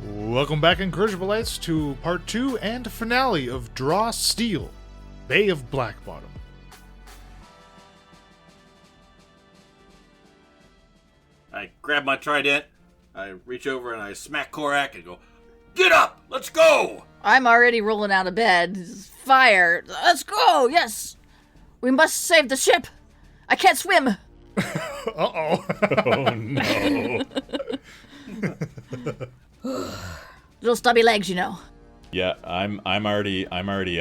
Welcome back, Incorrigible to part 2 and finale of Draw Steel, Bay of Blackbottom. I grab my trident, I reach over and I smack Korak and go, "Get up! Let's go!" I'm already rolling out of bed. Fire! Let's go! Yes! We must save the ship! I can't swim! Uh-oh. Oh, no. Little stubby legs, you know. Yeah, I'm already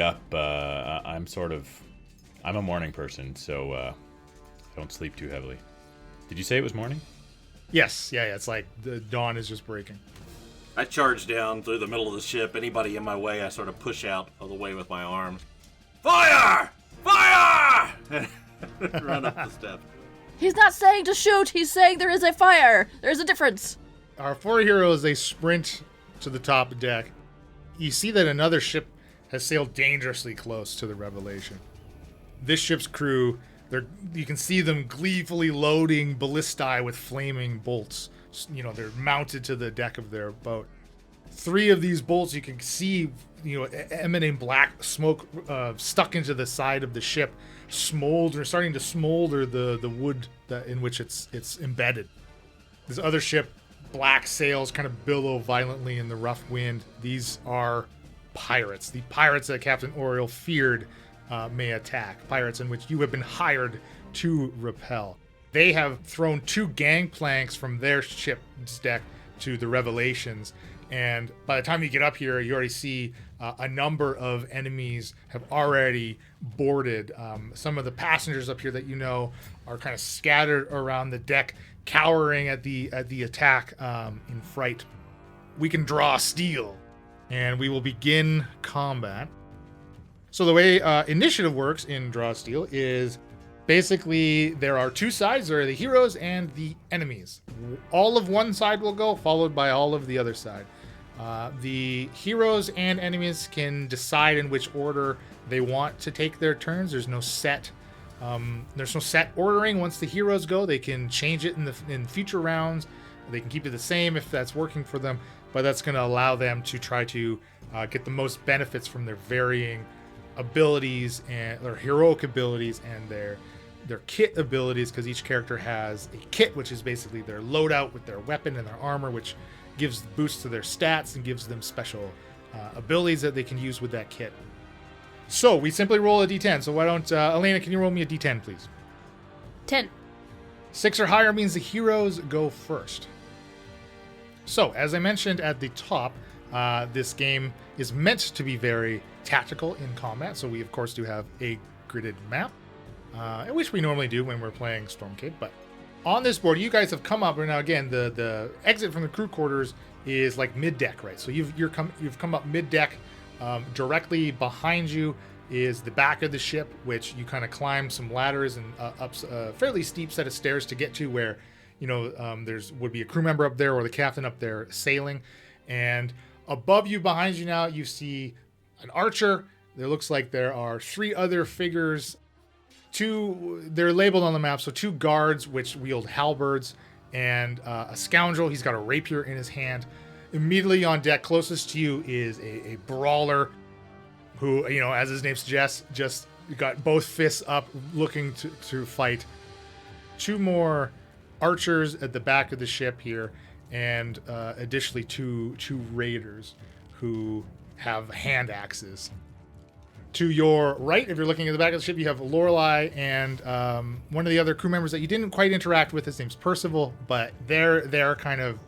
up. I'm a morning person, so I don't sleep too heavily. Did you say it was morning? Yes, yeah, it's like the dawn is just breaking. I charge down through the middle of the ship. Anybody in my way, I sort of push out of the way with my arms. Fire! Fire! Run up the steps. He's not saying to shoot, he's saying there is a fire. There's a difference. Our four heroes, they sprint to the top deck. You see that another ship has sailed dangerously close to the Revelation. This ship's crew, you can see them gleefully loading ballistae with flaming bolts. You know, they're mounted to the deck of their boat. 3 of these bolts you can see, emanating black smoke stuck into the side of the ship, starting to smolder the wood in which it's embedded. This other ship, black sails kind of billow violently in the rough wind. These are pirates. The pirates that Captain Oriel feared may attack. Pirates in which you have been hired to repel. They have thrown 2 gangplanks from their ship's deck to the Revelations. And by the time you get up here, you already see a number of enemies have already boarded. Some of the passengers up here that you know are kind of scattered around the deck, cowering at the attack in fright. We can draw steel, and we will begin combat. So the way initiative works in Draw Steel is basically there are 2 sides. There are the heroes and the enemies. All of one side will go, followed by all of the other side. The heroes and enemies can decide in which order they want to take their turns. There's no set ordering. Once the heroes go, they can change it in future rounds. They can keep it the same if that's working for them, but that's going to allow them to try to get the most benefits from their varying abilities and their heroic abilities and their kit abilities, because each character has a kit, which is basically their loadout with their weapon and their armor, which gives boosts to their stats and gives them special abilities that they can use with that kit. So we simply roll a d10. So why don't Elena, can you roll me a d10, please? 10. 6 or higher means the heroes go first. So as I mentioned at the top, this game is meant to be very tactical in combat. So we of course do have a gridded map, which we normally do when we're playing Stormcade. But on this board, you guys have come up, and now again, the exit from the crew quarters is like mid-deck, right? So you've come up mid-deck. Directly behind you is the back of the ship, which you kind of climb some ladders and up a fairly steep set of stairs to get to, where would be a crew member up there or the captain up there sailing. And above you, behind you now, you see an archer. There looks like there are 3 other figures. 2, they're labeled on the map, so 2 guards which wield halberds, and a scoundrel. He's got a rapier in his hand. Immediately on deck, closest to you, is a brawler who, as his name suggests, just got both fists up looking to fight. 2 more archers at the back of the ship here, and additionally two raiders who have hand axes. To your right, if you're looking at the back of the ship, you have Lorelei and one of the other crew members that you didn't quite interact with. His name's Percival, but they're kind of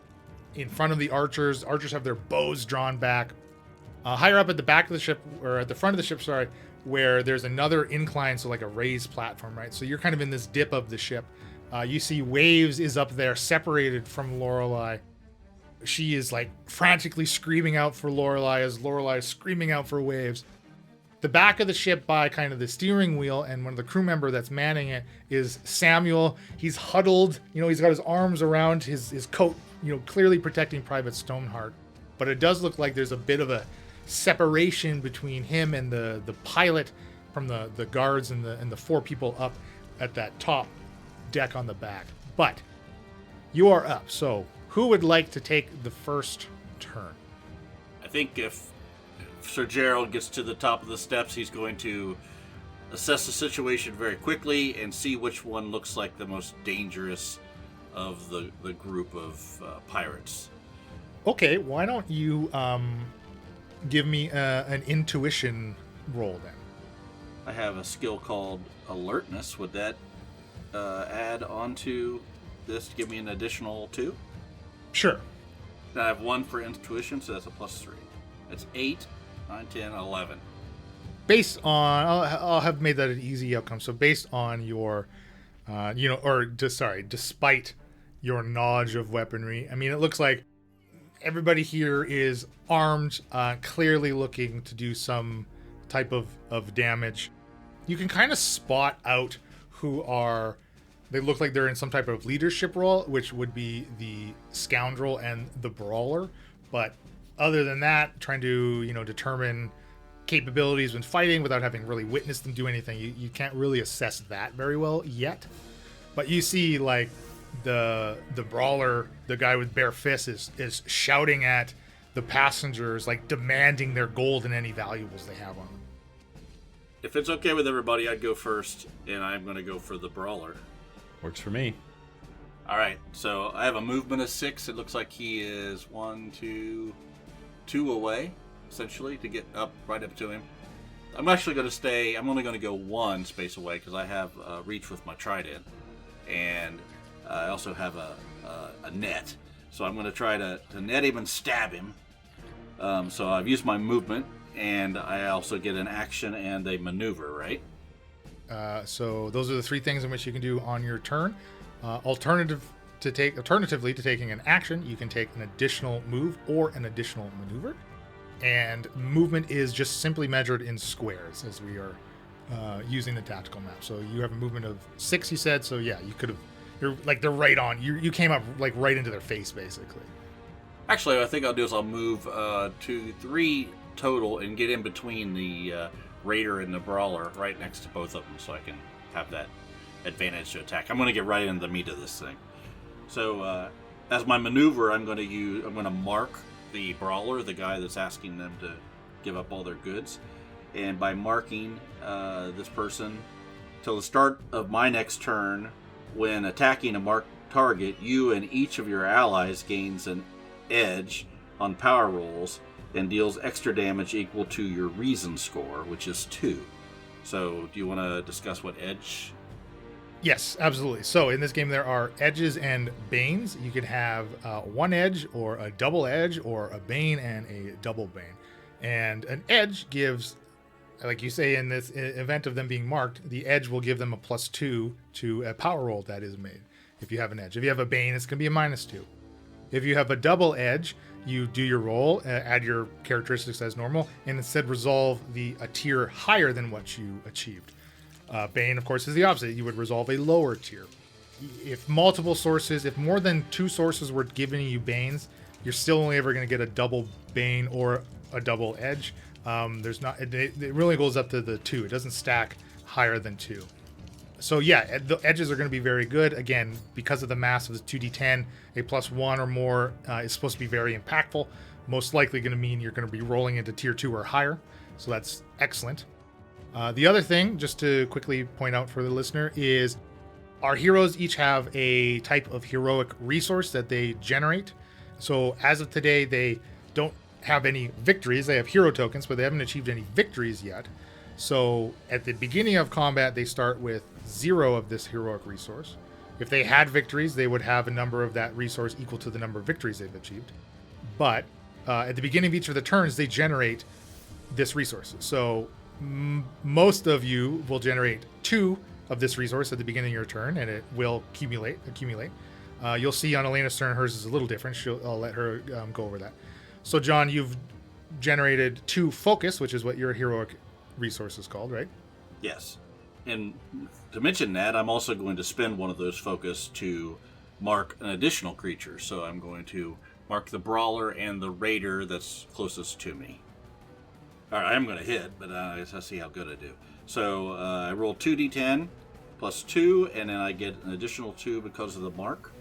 in front of the archers. Archers have their bows drawn back. Higher up at the back of the ship, or at the front of the ship, sorry, where there's another incline, so like a raised platform, right? So you're kind of in this dip of the ship. You see Waves is up there, separated from Lorelei. She is like frantically screaming out for Lorelei as Lorelei is screaming out for Waves. The back of the ship by kind of the steering wheel, and one of the crew member that's manning it is Samuel. He's huddled, he's got his arms around his coat, clearly protecting Private Stoneheart. But it does look like there's a bit of a separation between him and the pilot from the guards and the 4 people up at that top deck on the back. But you are up, so who would like to take the first turn? I think if Sir Gerald gets to the top of the steps, he's going to assess the situation very quickly and see which one looks like the most dangerous of the group of pirates. Okay, why don't you give me an intuition roll then? I have a skill called Alertness. Would that add on to this to give me an additional 2? Sure. Then I have 1 for intuition, so that's a +3. That's 8, 9, 10, 11. Based on, I'll have made that an easy outcome. So based on your, despite your knowledge of weaponry, I mean, it looks like everybody here is armed, clearly looking to do some type of damage. You can kind of spot out who are, they look like they're in some type of leadership role, which would be the scoundrel and the brawler. But other than that, trying to, determine capabilities when fighting without having really witnessed them do anything, you can't really assess that very well yet. But you see, like, the brawler, the guy with bare fists, is shouting at the passengers, like, demanding their gold and any valuables they have on them. If it's okay with everybody, I'd go first, and I'm going to go for the brawler. Works for me. All right, so I have a movement of 6. It looks like he is 1, 2 away, essentially, to get right up to him. I'm actually going to stay, I'm only going to go 1 space away because I have reach with my trident, and I also have a net. So I'm going to try to net him and stab him. So I've used my movement, and I also get an action and a maneuver, right? So those are the 3 things in which you can do on your turn. Alternatively to taking an action, you can take an additional move or an additional maneuver. And movement is just simply measured in squares as we are using the tactical map. So you have a movement of 6, you said. So yeah, you could have. They're right on. You came up like right into their face, basically. Actually, what I think I'll do is I'll move 2, 3 total and get in between the raider and the brawler, right next to both of them, so I can have that advantage to attack. I'm going to get right into the meat of this thing. So as my maneuver, I'm going to mark the brawler, the guy that's asking them to give up all their goods, and by marking this person till the start of my next turn, when attacking a marked target, you and each of your allies gains an edge on power rolls and deals extra damage equal to your reason score, which is 2. So do you want to discuss what edge? Yes, absolutely. So in this game, there are edges and banes. You can have 1 edge or a double edge or a bane and a double bane. And an edge gives, like you say in this event of them being marked, the edge will give them a +2 to a power roll that is made if you have an edge. If you have a bane, it's going to be a -2. If you have a double edge, you do your roll, add your characteristics as normal, and instead resolve a tier higher than what you achieved. Bane, of course, is the opposite. You would resolve a lower tier. If more than 2 sources were giving you banes, you're still only ever going to get a double bane or a double edge. It really goes up to the 2. It doesn't stack higher than 2. So yeah, the edges are going to be very good. Again, because of the mass of the 2d10, a +1 or more is supposed to be very impactful. Most likely going to mean you're going to be rolling into tier 2 or higher. So that's excellent. The other thing, just to quickly point out for the listener, is our heroes each have a type of heroic resource that they generate. So as of today, they don't have any victories. They have hero tokens, but they haven't achieved any victories yet. So at the beginning of combat, they start with 0 of this heroic resource. If they had victories, they would have a number of that resource equal to the number of victories they've achieved. But at the beginning of each of the turns, they generate this resource. So most of you will generate 2 of this resource at the beginning of your turn, and it will accumulate. You'll see on Elena's turn, hers is a little different. I'll let her go over that. So John, you've generated 2 focus, which is what your heroic resource is called, right? Yes. And to mention that, I'm also going to spend one of those focus to mark an additional creature. So I'm going to mark the brawler and the raider that's closest to me. All right, I'm going to hit, but I guess I'll see how good I do. So I roll 2d10 +2, and then I get an additional 2 because of the mark.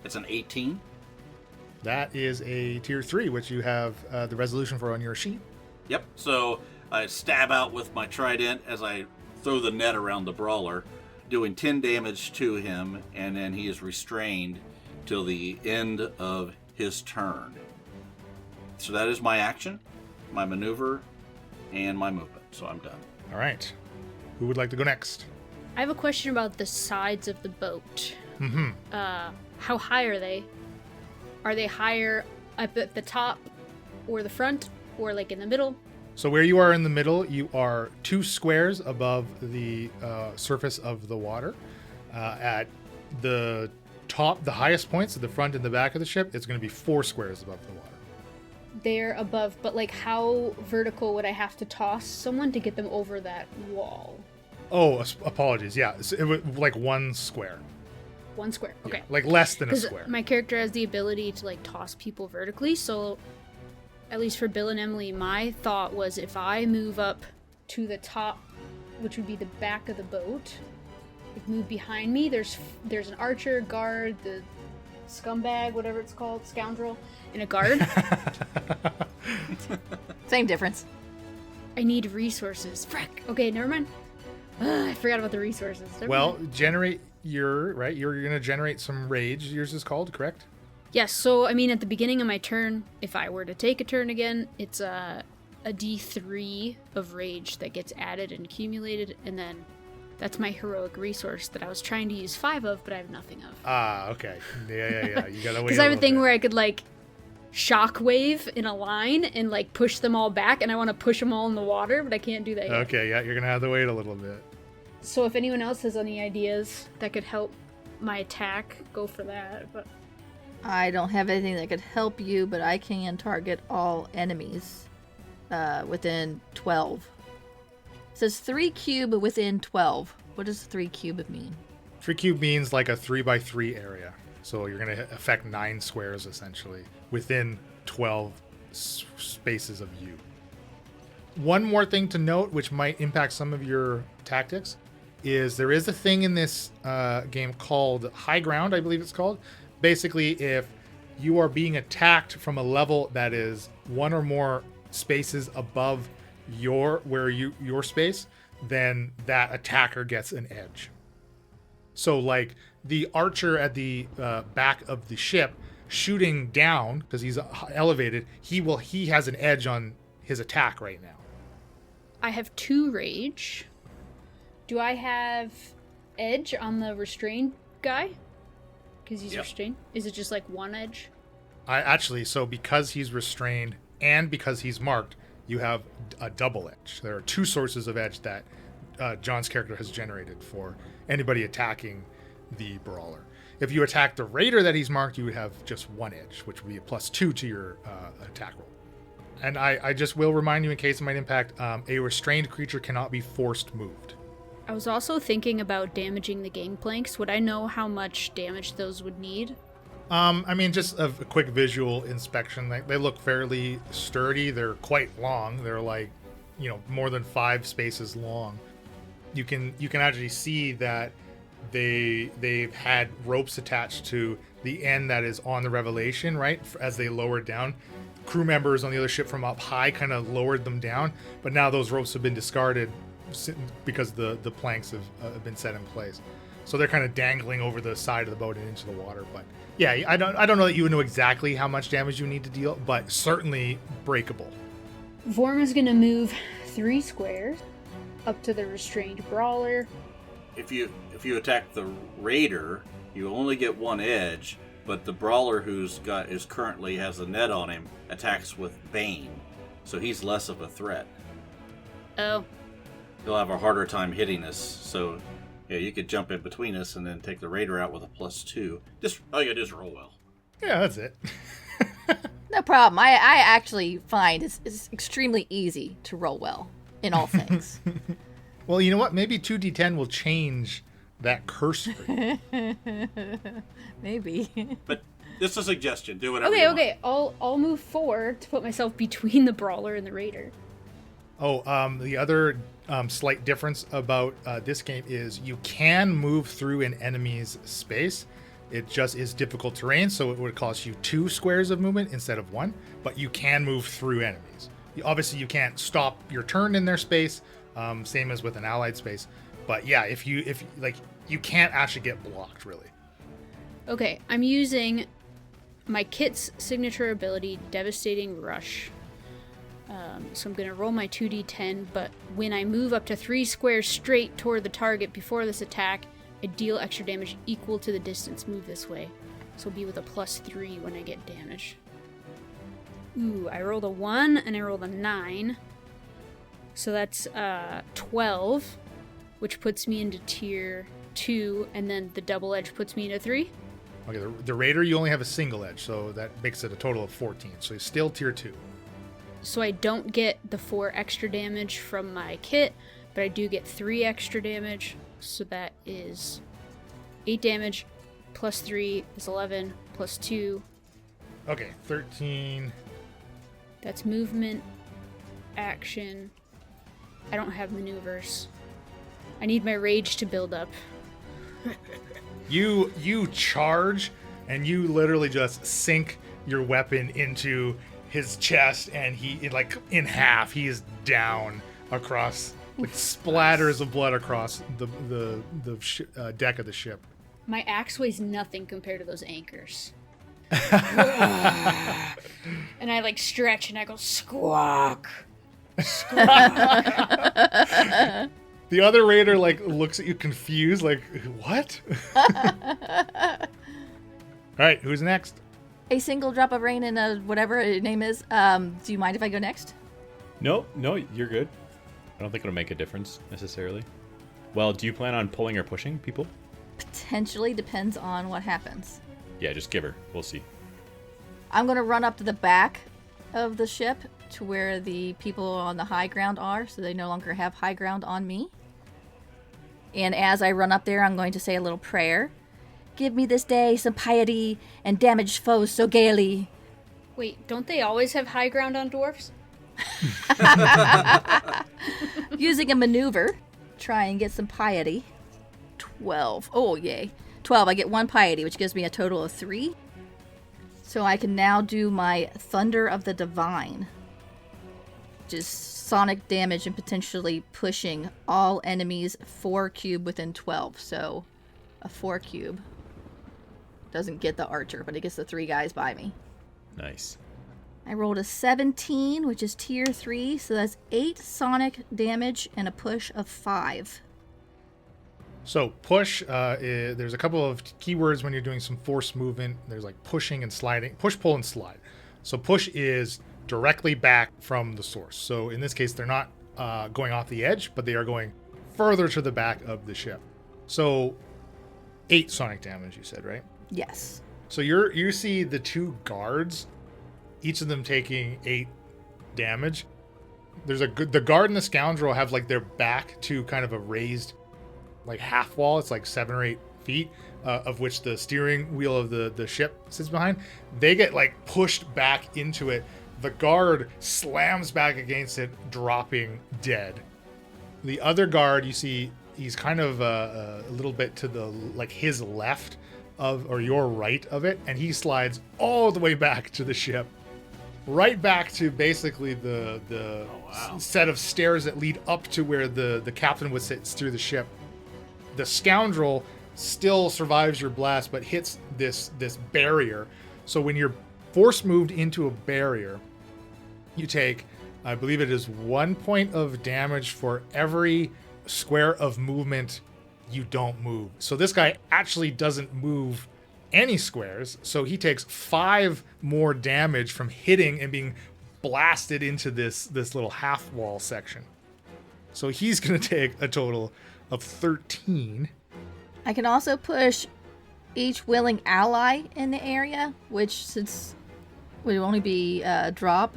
It's an 18. That is a tier 3, which you have the resolution for on your sheet. Yep. So I stab out with my trident as I throw the net around the brawler, doing 10 damage to him, and then he is restrained till the end of his turn. So that is my action, my maneuver, and my movement. So I'm done. All right. Who would like to go next? I have a question about the sides of the boat. Mm-hmm. How high are they? Are they higher up at the top or the front or like in the middle? So where you are in the middle, you are 2 squares above the surface of the water. At the top, the highest points at the front and the back of the ship, it's going to be 4 squares above the water. They're above, but like how vertical would I have to toss someone to get them over that wall? Oh, apologies. Yeah, it was like 1 square. 1 square. Okay. Yeah, like less than a 'Cause square. my character has the ability to like toss people vertically, so at least for Bill and Emily, my thought was if I move up to the top, which would be the back of the boat, like move behind me, there's an archer, guard, the scumbag, whatever it's called, scoundrel, and a guard. Same difference. I need resources. Frick. Okay, never mind. I forgot about the resources. Never Well, mind. generate your, right? You're going to generate some rage, yours is called, correct? Yes, so I mean at the beginning of my turn, if I were to take a turn again, it's a D3 of rage that gets added and accumulated, and then that's my heroic resource that I was trying to use 5 of, but I have nothing of. Ah, okay. Yeah. You got to wait. Because I have a thing where I could like shockwave in a line and like push them all back, and I want to push them all in the water, but I can't do that yet. Okay, yeah, you're going to have to wait a little bit. So if anyone else has any ideas that could help my attack, go for that. But I don't have anything that could help you, but I can target all enemies within 12. It says 3 cube within 12. What does 3 cube mean? 3 cube means like a 3x3 area. So you're going to affect 9 squares essentially within 12 spaces of you. One more thing to note, which might impact some of your tactics, is there is a thing in this game called high ground, I believe it's called. Basically, if you are being attacked from a level that is 1 or more spaces above your space, then that attacker gets an edge. So like the archer at the back of the ship shooting down because he's elevated, he has an edge on his attack right now. I have 2 rage. Do I have edge on the restrained guy? Because he's restrained. Is it just like 1 edge? So because he's restrained and because he's marked, you have a double edge. There are 2 sources of edge that John's character has generated for anybody attacking the brawler. If you attack the raider that he's marked, you would have just 1 edge, which would be a +2 to your attack roll. And I just will remind you, in case it might impact, a restrained creature cannot be forced moved. I was also thinking about damaging the gangplanks. Would I know how much damage those would need? I mean, just a quick visual inspection. They look fairly sturdy. They're quite long. They're like, more than 5 spaces long. You can actually see that they've had ropes attached to the end that is on the Revelation, right? As they lowered down, crew members on the other ship from up high kind of lowered them down, but now those ropes have been discarded because the planks have been set in place. So they're kind of dangling over the side of the boat and into the water. But yeah, I don't know that you would know exactly how much damage you need to deal, but certainly breakable. Vorm is going to move 3 squares up to the restrained brawler. If you attack the raider, you only get 1 edge, but the brawler currently has a net on him attacks with Bane, so he's less of a threat. Oh. He'll have a harder time hitting us, so yeah, you could jump in between us and then take the raider out with a +2. Just all you gotta do is roll well. Yeah, that's it. No problem. I actually find it's extremely easy to roll well in all things. Well, you know what? Maybe 2d10 will change that curse rate. Maybe. But just a suggestion. Do whatever you want. Okay. I'll move 4 to put myself between the brawler and the raider. Oh, the other slight difference about this game is you can move through an enemy's space. It just is difficult terrain, so it would cost you 2 squares of movement instead of 1, but you can move through enemies. Obviously, you can't stop your turn in their space, same as with an allied space. But yeah, if you can't actually get blocked, really. Okay, I'm using my kit's signature ability, Devastating Rush. So I'm going to roll my 2d10, but when I move up to 3 squares straight toward the target before this attack, I deal extra damage equal to the distance moved this way. So I'll be with a +3 when I get damage. Ooh, I rolled a 1 and I rolled a 9. So that's 12, which puts me into tier 2, and then the double edge puts me into 3. Okay, the Raider, you only have a single edge, so that makes it a total of 14. So you're still tier 2. So I don't get the 4 extra damage from my kit, but I do get 3 extra damage. So that is 8 damage, +3 is 11, +2. Okay, 13. That's movement, action. I don't have maneuvers. I need my rage to build up. You charge, and you literally just sink your weapon into his chest, and he, like, in half, he is down across, like, splatters of blood across the deck of the ship. My axe weighs nothing compared to those anchors. And I, like, stretch, and I go, squawk. Squawk. The other Raider, like, looks at you confused, like, what? All right, who's next? A single drop of rain in a whatever its name is. Do you mind if I go next? No, you're good. I don't think it'll make a difference necessarily. Well, do you plan on pulling or pushing people? Potentially, depends on what happens. Yeah, just give her. We'll see. I'm going to run up to the back of the ship to where the people on the high ground are, so they no longer have high ground on me. And as I run up there, I'm going to say a little prayer. Give me this day some piety and damage foes so gaily. Wait, don't they always have high ground on dwarves? Using a maneuver, try and get some piety. 12. Oh, yay. 12. I get 1 piety, which gives me a total of 3. So I can now do my Thunder of the Divine. Just sonic damage and potentially pushing all enemies 4 cube within 12. So a 4 cube. Doesn't get the archer, but it gets the 3 guys by me. Nice. I rolled a 17, which is tier 3, so that's 8 sonic damage and a push of 5. So push, there's a couple of keywords when you're doing some force movement. There's like pushing and sliding, push, pull, and slide. So push is directly back from the source. So in this case, they're not going off the edge, but they are going further to the back of the ship. So 8 sonic damage, you said, right? Yes. So you see the 2 guards, each of them taking 8 damage. There's the guard and the scoundrel have like their back to kind of a raised like half wall. It's like 7 or 8 feet, of which the steering wheel of the ship sits behind. They get like pushed back into it. The guard slams back against it, dropping dead. The other guard, you see, he's kind of a little bit to the like his left of or your right of it, and he slides all the way back to the ship, right back to basically the set of stairs that lead up to where the captain would sit through the ship. The scoundrel still survives your blast, but hits this barrier. So when you're force moved into a barrier, you take, I believe it is 1 point of damage for every square of movement you don't move. So this guy actually doesn't move any squares, so he takes 5 more damage from hitting and being blasted into this little half wall section. So he's going to take a total of 13. I can also push each willing ally in the area, which since would only be a drop.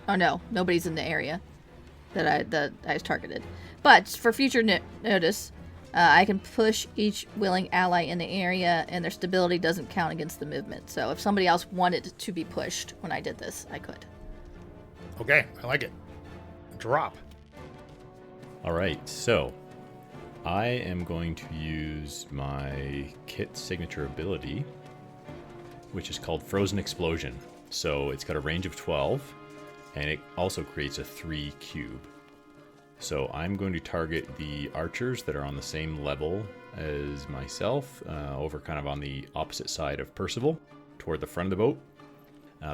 Oh no, nobody's in the area that I was targeted. But for future notice, I can push each willing ally in the area, and their stability doesn't count against the movement. So if somebody else wanted to be pushed when I did this, I could. Okay, I like it. Drop. All right, so I am going to use my kit signature ability, which is called Frozen Explosion. So it's got a range of 12, and it also creates a 3 cube. So I'm going to target the archers that are on the same level as myself, over kind of on the opposite side of Percival, toward the front of the boat.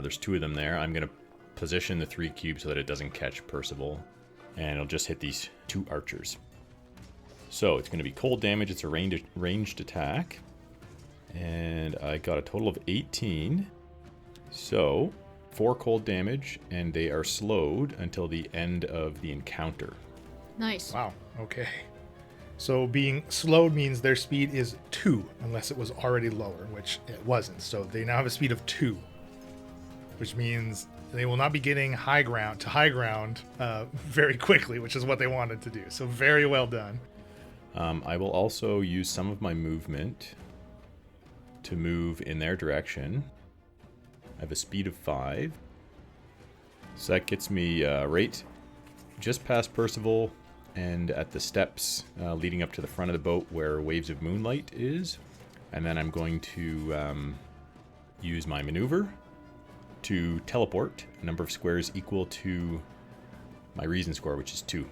There's 2 of them there. I'm going to position the 3 cubes so that it doesn't catch Percival, and it'll just hit these 2 archers. So it's going to be cold damage. It's a ranged attack, and I got a total of 18. So 4 cold damage, and they are slowed until the end of the encounter. Nice. Wow. Okay. So being slowed means their speed is 2, unless it was already lower, which it wasn't. So they now have a speed of 2, which means they will not be getting high ground very quickly, which is what they wanted to do. So very well done. I will also use some of my movement to move in their direction. I have a speed of 5. So that gets me right just past Percival and at the steps leading up to the front of the boat where Waves of Moonlight is. And then I'm going to use my maneuver to teleport a number of squares equal to my reason score, which is 2.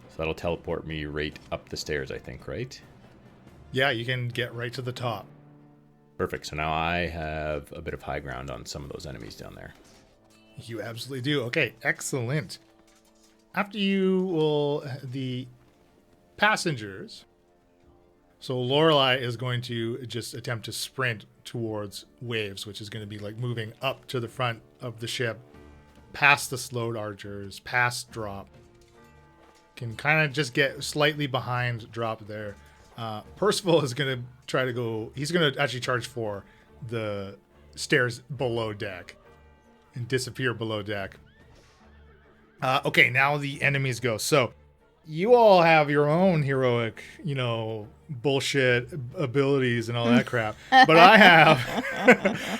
So that'll teleport me right up the stairs, I think, right? Yeah, you can get right to the top. Perfect. So now I have a bit of high ground on some of those enemies down there. You absolutely do. Okay, excellent. After the passengers. So Lorelei is going to just attempt to sprint towards Waves, which is going to be like moving up to the front of the ship, past the slowed archers, past Drop. Can kind of just get slightly behind Drop there. Percival is going to try to go. He's going to actually charge for the stairs below deck and disappear below deck. Okay, now the enemies go. So you all have your own heroic, bullshit abilities and all that crap. But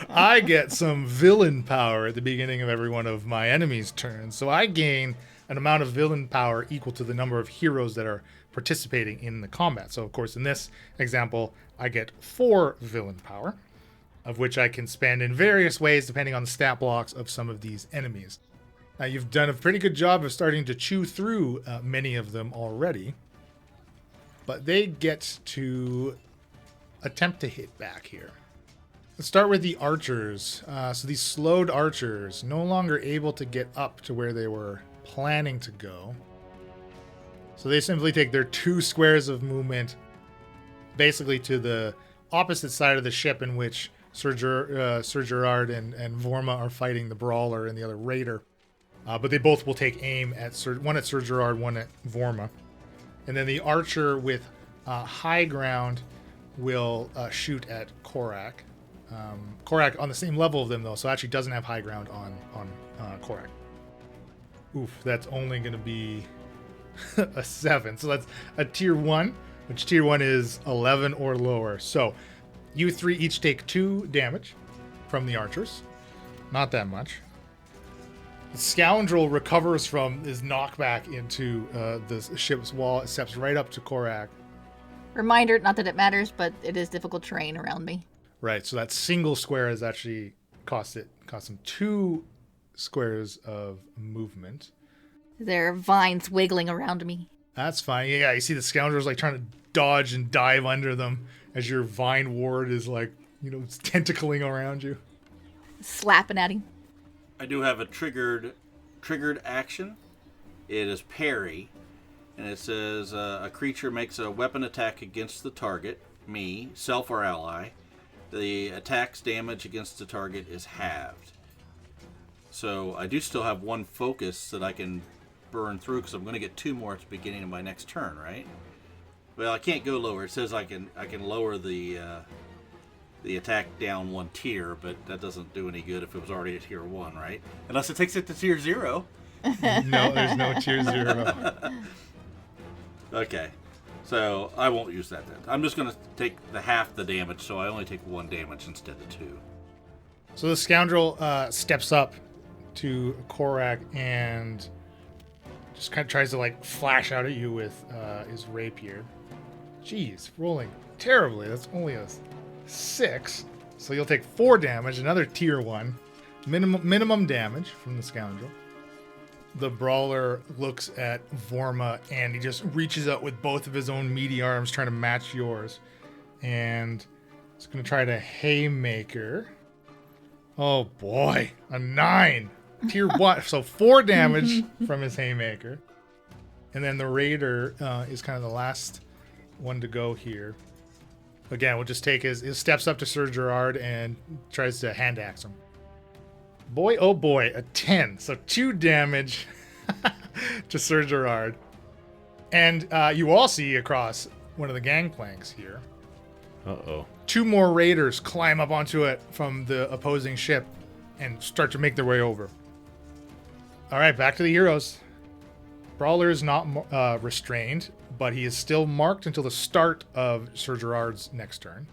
I get some villain power at the beginning of every one of my enemies' turns. So I gain an amount of villain power equal to the number of heroes that are participating in the combat. So, of course, in this example, I get 4 villain power, of which I can spend in various ways depending on the stat blocks of some of these enemies. Now, you've done a pretty good job of starting to chew through many of them already, but they get to attempt to hit back here. Let's start with the archers. So these slowed archers, no longer able to get up to where they were planning to go. So they simply take their 2 squares of movement basically to the opposite side of the ship in which Sir Gerard and Vorma are fighting the Brawler and the other Raider. But they both will take aim at one at Sir Gerard, one at Vorma. And then the archer with high ground will shoot at Korak. Korak on the same level of them, though, so actually doesn't have high ground on Korak. Oof, that's only going to be a 7. So that's a tier 1, which tier 1 is 11 or lower. So you 3 each take 2 damage from the archers. Not that much. The scoundrel recovers from his knockback into the ship's wall. It steps right up to Korak. Reminder, not that it matters, but it is difficult terrain around me. Right, so that single square has actually cost him 2 squares of movement. There are vines wiggling around me. That's fine. Yeah, you see the scoundrels like trying to dodge and dive under them as your vine ward is like, tentacling around you. Slapping at him. I do have a triggered action. It is parry, and it says a creature makes a weapon attack against the target, me, self or ally. The attack's damage against the target is halved. So I do still have 1 focus that I can burn through because I'm going to get 2 more at the beginning of my next turn, right? Well, I can't go lower. It says I can lower the attack down 1 tier, but that doesn't do any good if it was already at tier 1, right? Unless it takes it to tier 0. No, there's no tier 0. Okay, so I won't use that then. I'm just going to take half the damage, so I only take 1 damage instead of 2. So the scoundrel steps up to Korak and Just kind of tries to like flash out at you with his rapier. Jeez, rolling terribly. That's only a 6. So you'll take 4 damage, another tier 1. Minimum damage from the scoundrel. The brawler looks at Vorma and he just reaches out with both of his own meaty arms trying to match yours. And it's going to try to haymaker. Oh boy, a 9. Tier 1. So 4 damage from his haymaker. And then the raider is kind of the last one to go here. Again, we'll just take his steps up to Sir Gerard and tries to hand axe him. Boy, oh boy, a 10. So 2 damage to Sir Gerard. And you all see across one of the gangplanks here. Uh-oh. 2 more raiders climb up onto it from the opposing ship and start to make their way over. All right, back to the heroes. Brawler is not restrained, but he is still marked until the start of Sir Gerard's next turn.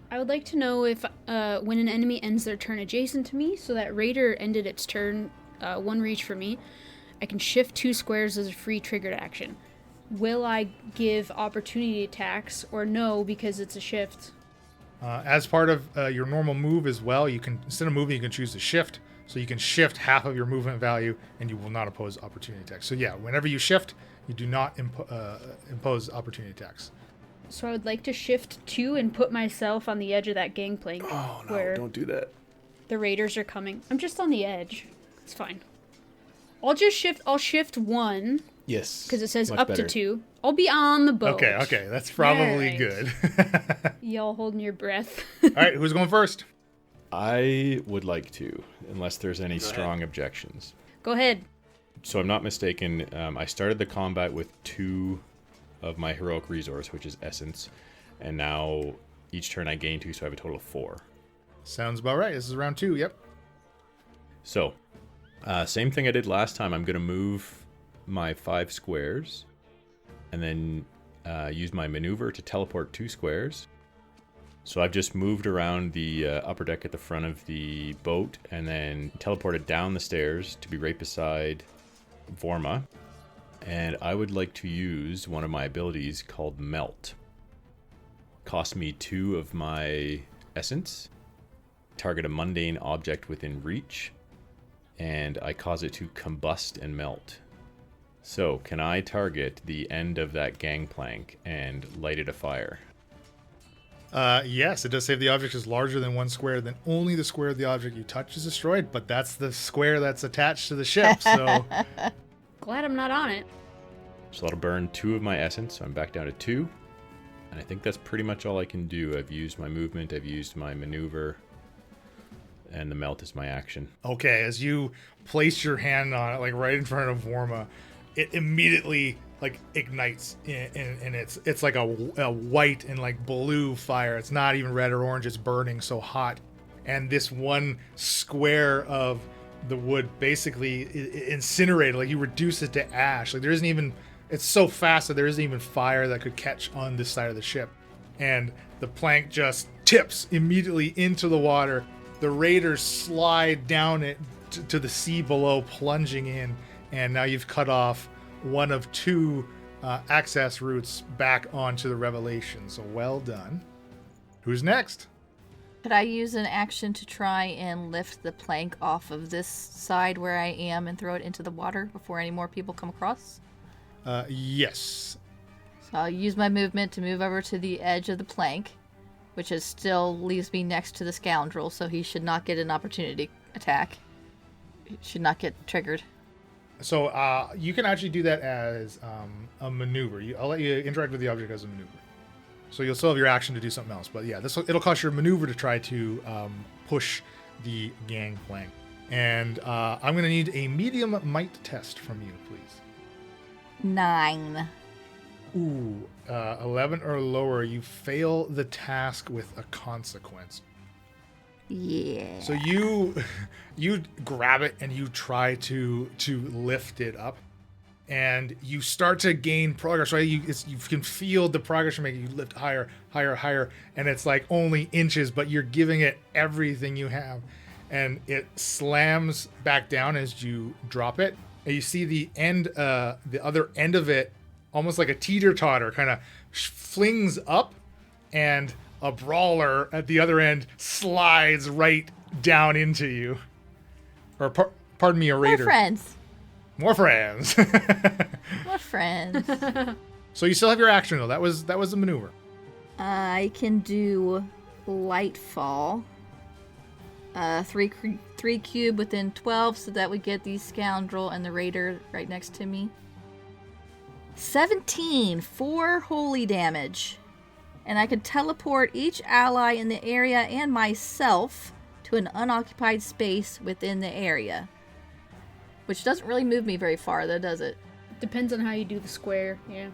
I would like to know if when an enemy ends their turn adjacent to me, so that Raider ended its turn 1 reach for me, I can shift 2 squares as a free triggered action. Will I give opportunity attacks or no because it's a shift? As part of your normal move as well, you can, instead of moving, you can choose to shift. So you can shift half of your movement value and you will not oppose opportunity attacks. So yeah, whenever you shift, you do not impose opportunity attacks. So I would like to shift 2 and put myself on the edge of that gangplank. Oh no, where don't do that. the raiders are coming. I'm just on the edge. It's fine. I'll shift 1 Yes. because it says much up better. to 2. I'll be on the boat. Okay, that's probably Alright. good. Y'all holding your breath. All right, who's going first? I would like to, unless there's any Go ahead. strong objections. Go ahead. So I'm not mistaken, I started the combat with 2 of my heroic resource, which is essence, and now each turn I gain 2, so I have a total of 4. Sounds about right. This is round 2, yep. So, same thing I did last time. I'm going to move my 5 squares, and then use my maneuver to teleport 2 squares. So I've just moved around the upper deck at the front of the boat, and then teleported down the stairs to be right beside Vorma. And I would like to use one of my abilities called Melt. Cost me 2 of my essence. Target a mundane object within reach. And I cause it to combust and melt. So, can I target the end of that gangplank and light it afire? Yes, it does say if the object is larger than 1 square, then only the square of the object you touch is destroyed, but that's the square that's attached to the ship, so... Glad I'm not on it. So that'll burn 2 of my essence, so I'm back down to 2. And I think that's pretty much all I can do. I've used my movement, I've used my maneuver, and the melt is my action. Okay, as you place your hand on it, like right in front of Vorma, it immediately like ignites, and it's like a white and like blue fire. It's not even red or orange. It's burning so hot, and this one square of the wood basically incinerated. Like you reduce it to ash. Like there isn't even. It's so fast that there isn't even fire that could catch on this side of the ship, and the plank just tips immediately into the water. The raiders slide down it to the sea below, plunging in, and now you've cut off one of 2 access routes back onto the Revelation. So well done. Who's next? Could I use an action to try and lift the plank off of this side where I am and throw it into the water before any more people come across? Yes. So I'll use my movement to move over to the edge of the plank, which is still leaves me next to the scoundrel, so he should not get an opportunity attack. He should not get triggered. So you can actually do that as a maneuver. I'll let you interact with the object as a maneuver. So you'll still have your action to do something else. But yeah, it'll cost your maneuver to try to push the gangplank. And I'm going to need a medium might test from you, please. 9. Ooh, 11 or lower. You fail the task with a consequence. Yeah. So you grab it and you try to lift it up, and you start to gain progress. Right, you can feel the progress you're making. You lift higher, higher, higher, and it's like only inches, but you're giving it everything you have, and it slams back down as you drop it, and you see the other end of it, almost like a teeter-totter, kind of flings up, and a brawler at the other end slides right down into you. Or, pardon me, a raider. More friends. More friends. More friends. So you still have your action, though. That was the maneuver. I can do light fall. 3 cube within 12, so that would get the scoundrel and the raider right next to me. 17, 4 holy damage. And I could teleport each ally in the area and myself to an unoccupied space within the area. Which doesn't really move me very far, though, does it? Depends on how you do the square, yeah.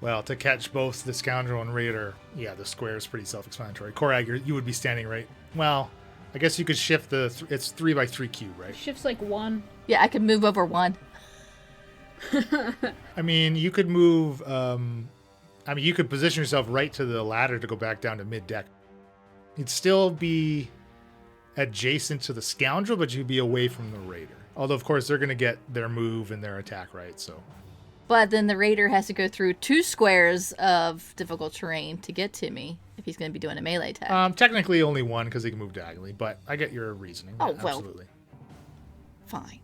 Well, to catch both the scoundrel and raider, yeah, the square is pretty self-explanatory. Korag, you would be standing right. Well, I guess you could shift it's 3 by 3 cube, right? Shifts like 1. Yeah, I could move over 1. I mean, you could move. You could position yourself right to the ladder to go back down to mid-deck. You'd still be adjacent to the scoundrel, but you'd be away from the raider. Although, of course, they're going to get their move and their attack right, so. But then the raider has to go through 2 squares of difficult terrain to get to me if he's going to be doing a melee attack. Technically only 1 because he can move diagonally, but I get your reasoning. Oh, yeah, well. Absolutely. Fine.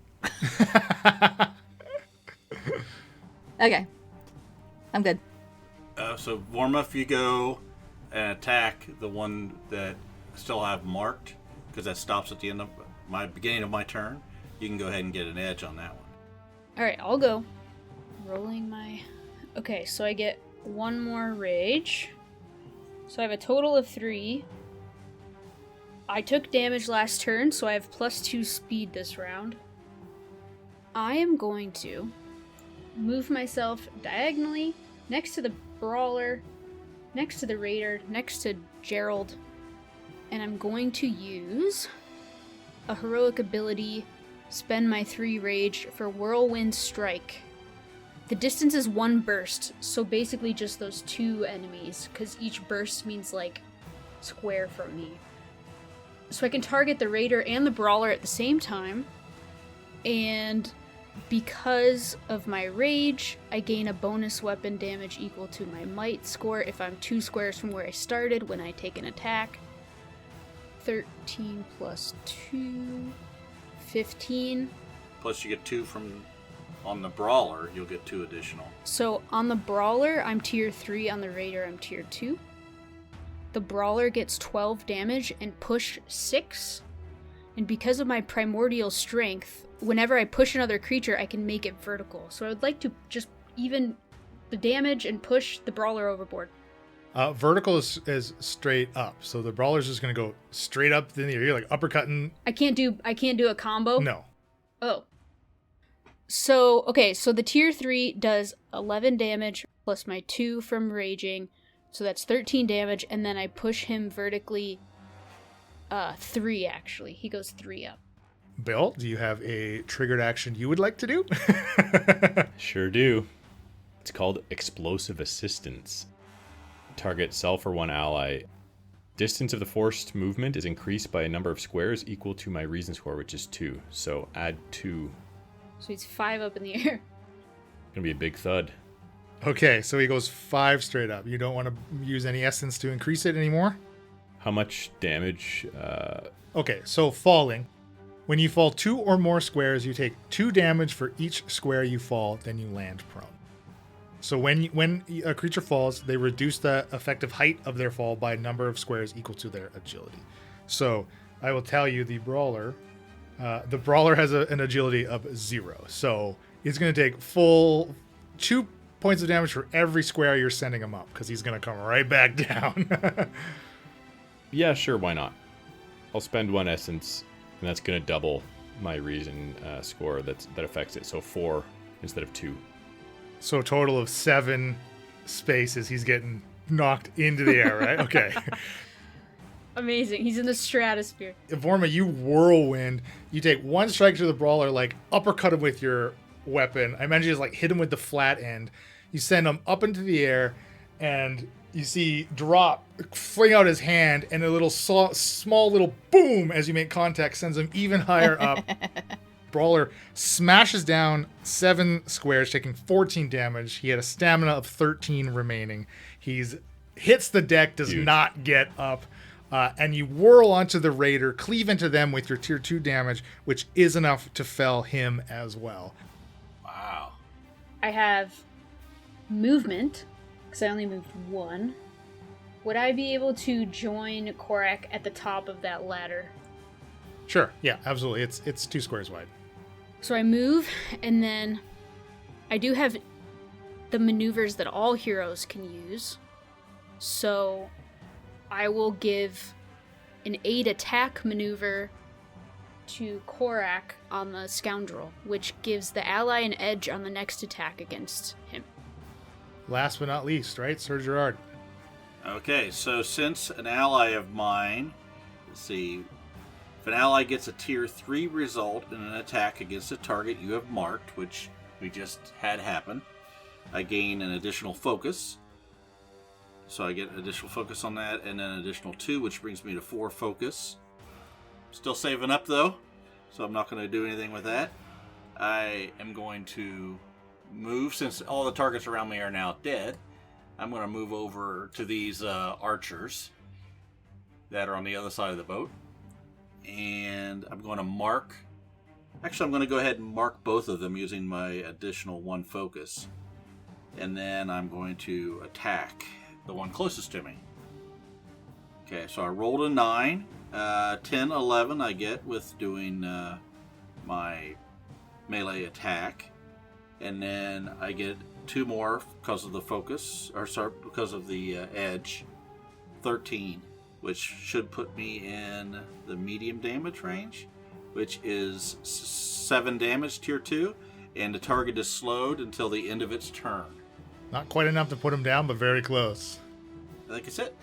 Okay. I'm good. So, Vorma, if you go and attack the one that I still have marked, because that stops at the end of my beginning of my turn, you can go ahead and get an edge on that one. Alright, I'll go. Rolling my... Okay, so I get 1 more rage. So I have a total of 3. I took damage last turn, so I have +2 speed this round. I am going to move myself diagonally next to the brawler, next to the raider, next to Gerald, and I'm going to use a heroic ability, spend my 3 rage for Whirlwind Strike. The distance is 1 burst, so basically just those 2 enemies, because each burst means like square from me. So I can target the raider and the brawler at the same time, and because of my rage, I gain a bonus weapon damage equal to my might score if I'm 2 squares from where I started when I take an attack. 13 plus 2, 15. Plus you get 2 from... On the brawler, you'll get 2 additional. So on the brawler, I'm tier 3. On the raider, I'm tier 2. The brawler gets 12 damage and push 6. And because of my primordial strength, whenever I push another creature, I can make it vertical. So I would like to just even the damage and push the brawler overboard. Vertical is straight up, so the brawler's just gonna go straight up in the air. You're like uppercutting. I can't do a combo? No. Oh. So, okay, so the tier 3 does 11 damage plus my 2 from raging. So that's 13 damage, and then I push him vertically 3 actually. He goes 3 up. Bill, do you have a triggered action you would like to do? Sure do. It's called Explosive Assistance. Target self or 1 ally. Distance of the forced movement is increased by a number of squares equal to my reason score, which is 2. So add 2. So he's 5 up in the air. Gonna be a big thud. Okay, so he goes 5 straight up. You don't want to use any essence to increase it anymore? How much damage? Okay, so falling. When you fall 2 or more squares, you take 2 damage for each square you fall, then you land prone. So when a creature falls, they reduce the effective height of their fall by a number of squares equal to their agility. So I will tell you the brawler has an agility of 0. So he's going to take full 2 points of damage for every square you're sending him up, because he's going to come right back down. Yeah, sure, why not? I'll spend 1 essence, and that's going to double my reason score that affects it. So 4 instead of 2. So a total of 7 spaces he's getting knocked into the air, right? Okay. Amazing. He's in the stratosphere. Vorma, you whirlwind. You take 1 strike to the brawler, like uppercut him with your weapon. I imagine you just like hit him with the flat end. You send him up into the air, and you see Drop fling out his hand, and a little small little boom as you make contact sends him even higher up. brawler smashes down 7 squares, taking 14 damage. He had a stamina of 13 remaining. He's hits the deck, does Huge. not get up. And you whirl onto the raider, cleave into them with your tier 2 damage, which is enough to fell him as well. Wow. I have movement, because I only moved 1. Would I be able to join Korak at the top of that ladder? Sure, yeah, absolutely. It's 2 squares wide. So I move, and then I do have the maneuvers that all heroes can use. So I will give an 8 attack maneuver to Korak on the scoundrel, which gives the ally an edge on the next attack against him. Last but not least, right, Sir Gerard? Okay, so since an ally of mine, let's see, if an ally gets a tier 3 result in an attack against a target you have marked, which we just had happen, I gain an additional focus. So I get additional focus on that, and then an additional 2, which brings me to 4 focus. Still saving up though, so I'm not going to do anything with that. I am going to move, since all the targets around me are now dead. I'm going to move over to these archers that are on the other side of the boat. And I'm going to mark... Actually, I'm going to go ahead and mark both of them using my additional 1 focus. And then I'm going to attack the one closest to me. Okay, so I rolled a 9. 10, 11 I get with doing my melee attack. And then I get 2 more because of the focus, or sorry, because of the edge. 13, which should put me in the medium damage range, which is 7 damage tier 2, and the target is slowed until the end of its turn. Not quite enough to put him down, but very close. I think it's it.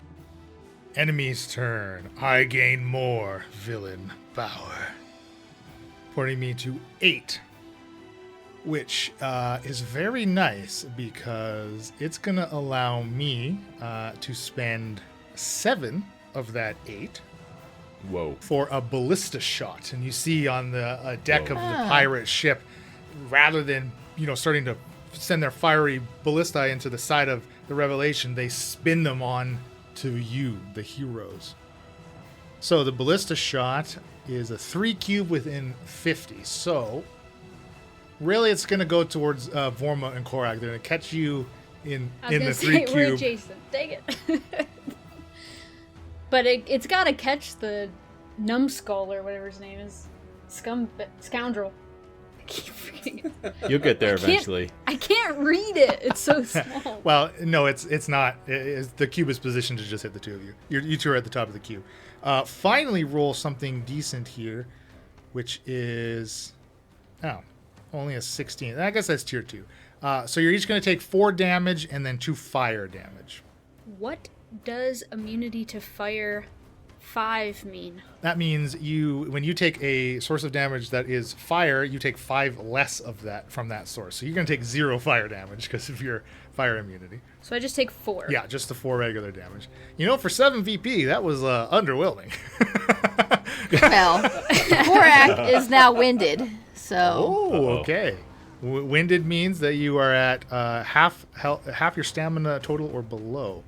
Enemy's turn. I gain more villain power. Putting me to 8. Which is very nice because it's going to allow me to spend 7 of that 8 Whoa. for a ballista shot. And you see on the deck Whoa. of the pirate ship, rather than starting to send their fiery ballista into the side of the Revelation, they spin them on to you, the heroes. So the ballista shot is a 3 cube within 50. So really, it's going to go towards Vorma and Korak. They're going to catch you in the 3 We're cube. adjacent. Dang it. But it's got to catch the numbskull or whatever his name is. Scoundrel. I keep reading it. You'll get there eventually. I can't read it. It's so small. Well, no, it's not. The cube is positioned to just hit the 2 of you. You 2 are at the top of the cube. Finally, roll something decent here, which is only a 16. I guess that's tier 2. So you're each going to take 4 damage and then 2 fire damage. What does immunity to fire 5 mean? That means when you take a source of damage that is fire, you take 5 less of that from that source. So you're going to take 0 fire damage because of your fire immunity. So I just take 4. Yeah, just the 4 regular damage. For 7 VP, that was underwhelming. Well, Korak is now winded, so Oh, okay. Winded means that you are at half your stamina total or below,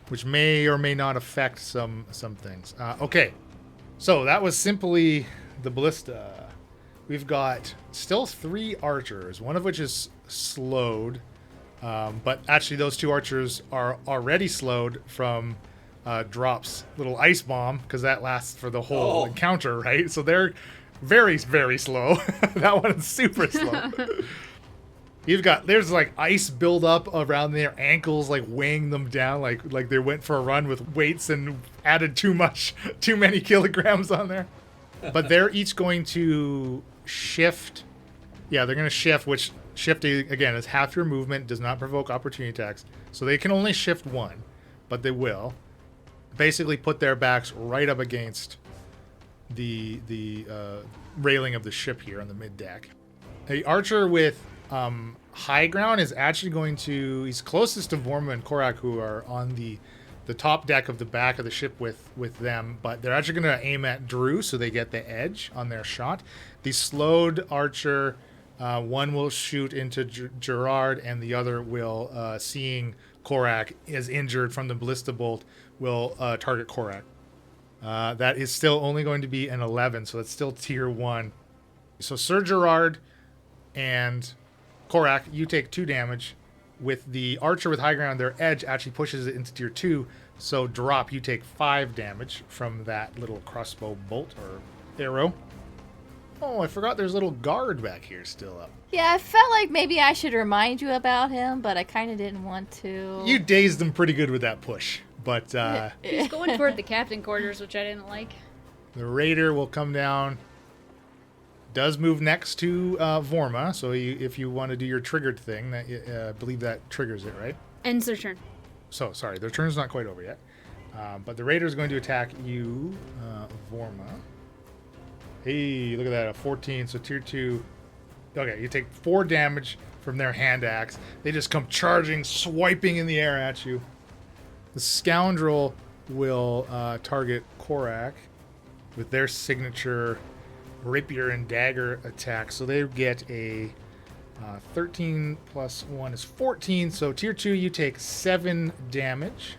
which may or may not affect some things. Okay, so that was simply the ballista. We've got still 3 archers, one of which is slowed, but actually those 2 archers are already slowed from Drop's little ice bomb, because that lasts for the whole encounter, right? So they're very, very slow. That one is super slow. There's like ice buildup around their ankles, like weighing them down, like they went for a run with weights and added too many kilograms on there. But they're each going to shift. Yeah, they're going to shift, which shifting again is half your movement, does not provoke opportunity attacks. So they can only shift 1, but they will. Basically put their backs right up against the railing of the ship here on the mid deck. A archer with high ground is actually he's closest to Vorma and Korak, who are on the the top deck of the back of the ship with them, but they're actually going to aim at Drew so they get the edge on their shot. The slowed archer, one will shoot into Gerard, and the other will, seeing Korak is injured from the ballista bolt, will target Korak. That is still only going to be an 11, so that's still tier 1. So Sir Gerard and Korak, you take 2 damage. With the archer with high ground, their edge actually pushes it into tier 2. So drop, you take 5 damage from that little crossbow bolt or arrow. Oh, I forgot there's a little guard back here still up. Yeah, I felt like maybe I should remind you about him, but I kind of didn't want to. You dazed them pretty good with that push. But He's going toward the captain quarters, which I didn't like. the raider will come down. Does move next to Vorma, so if you want to do your triggered thing, that I believe that triggers it, right? Ends their turn. So, sorry, their turn's not quite over yet. But the raider is going to attack you, Vorma. Hey, look at that, a 14, so tier 2. Okay, you take 4 damage from their hand axe. They just come charging, swiping in the air at you. The scoundrel will target Korak with their signature rapier and dagger attack. So they get a 13 plus 1 is 14. So tier 2, you take 7 damage.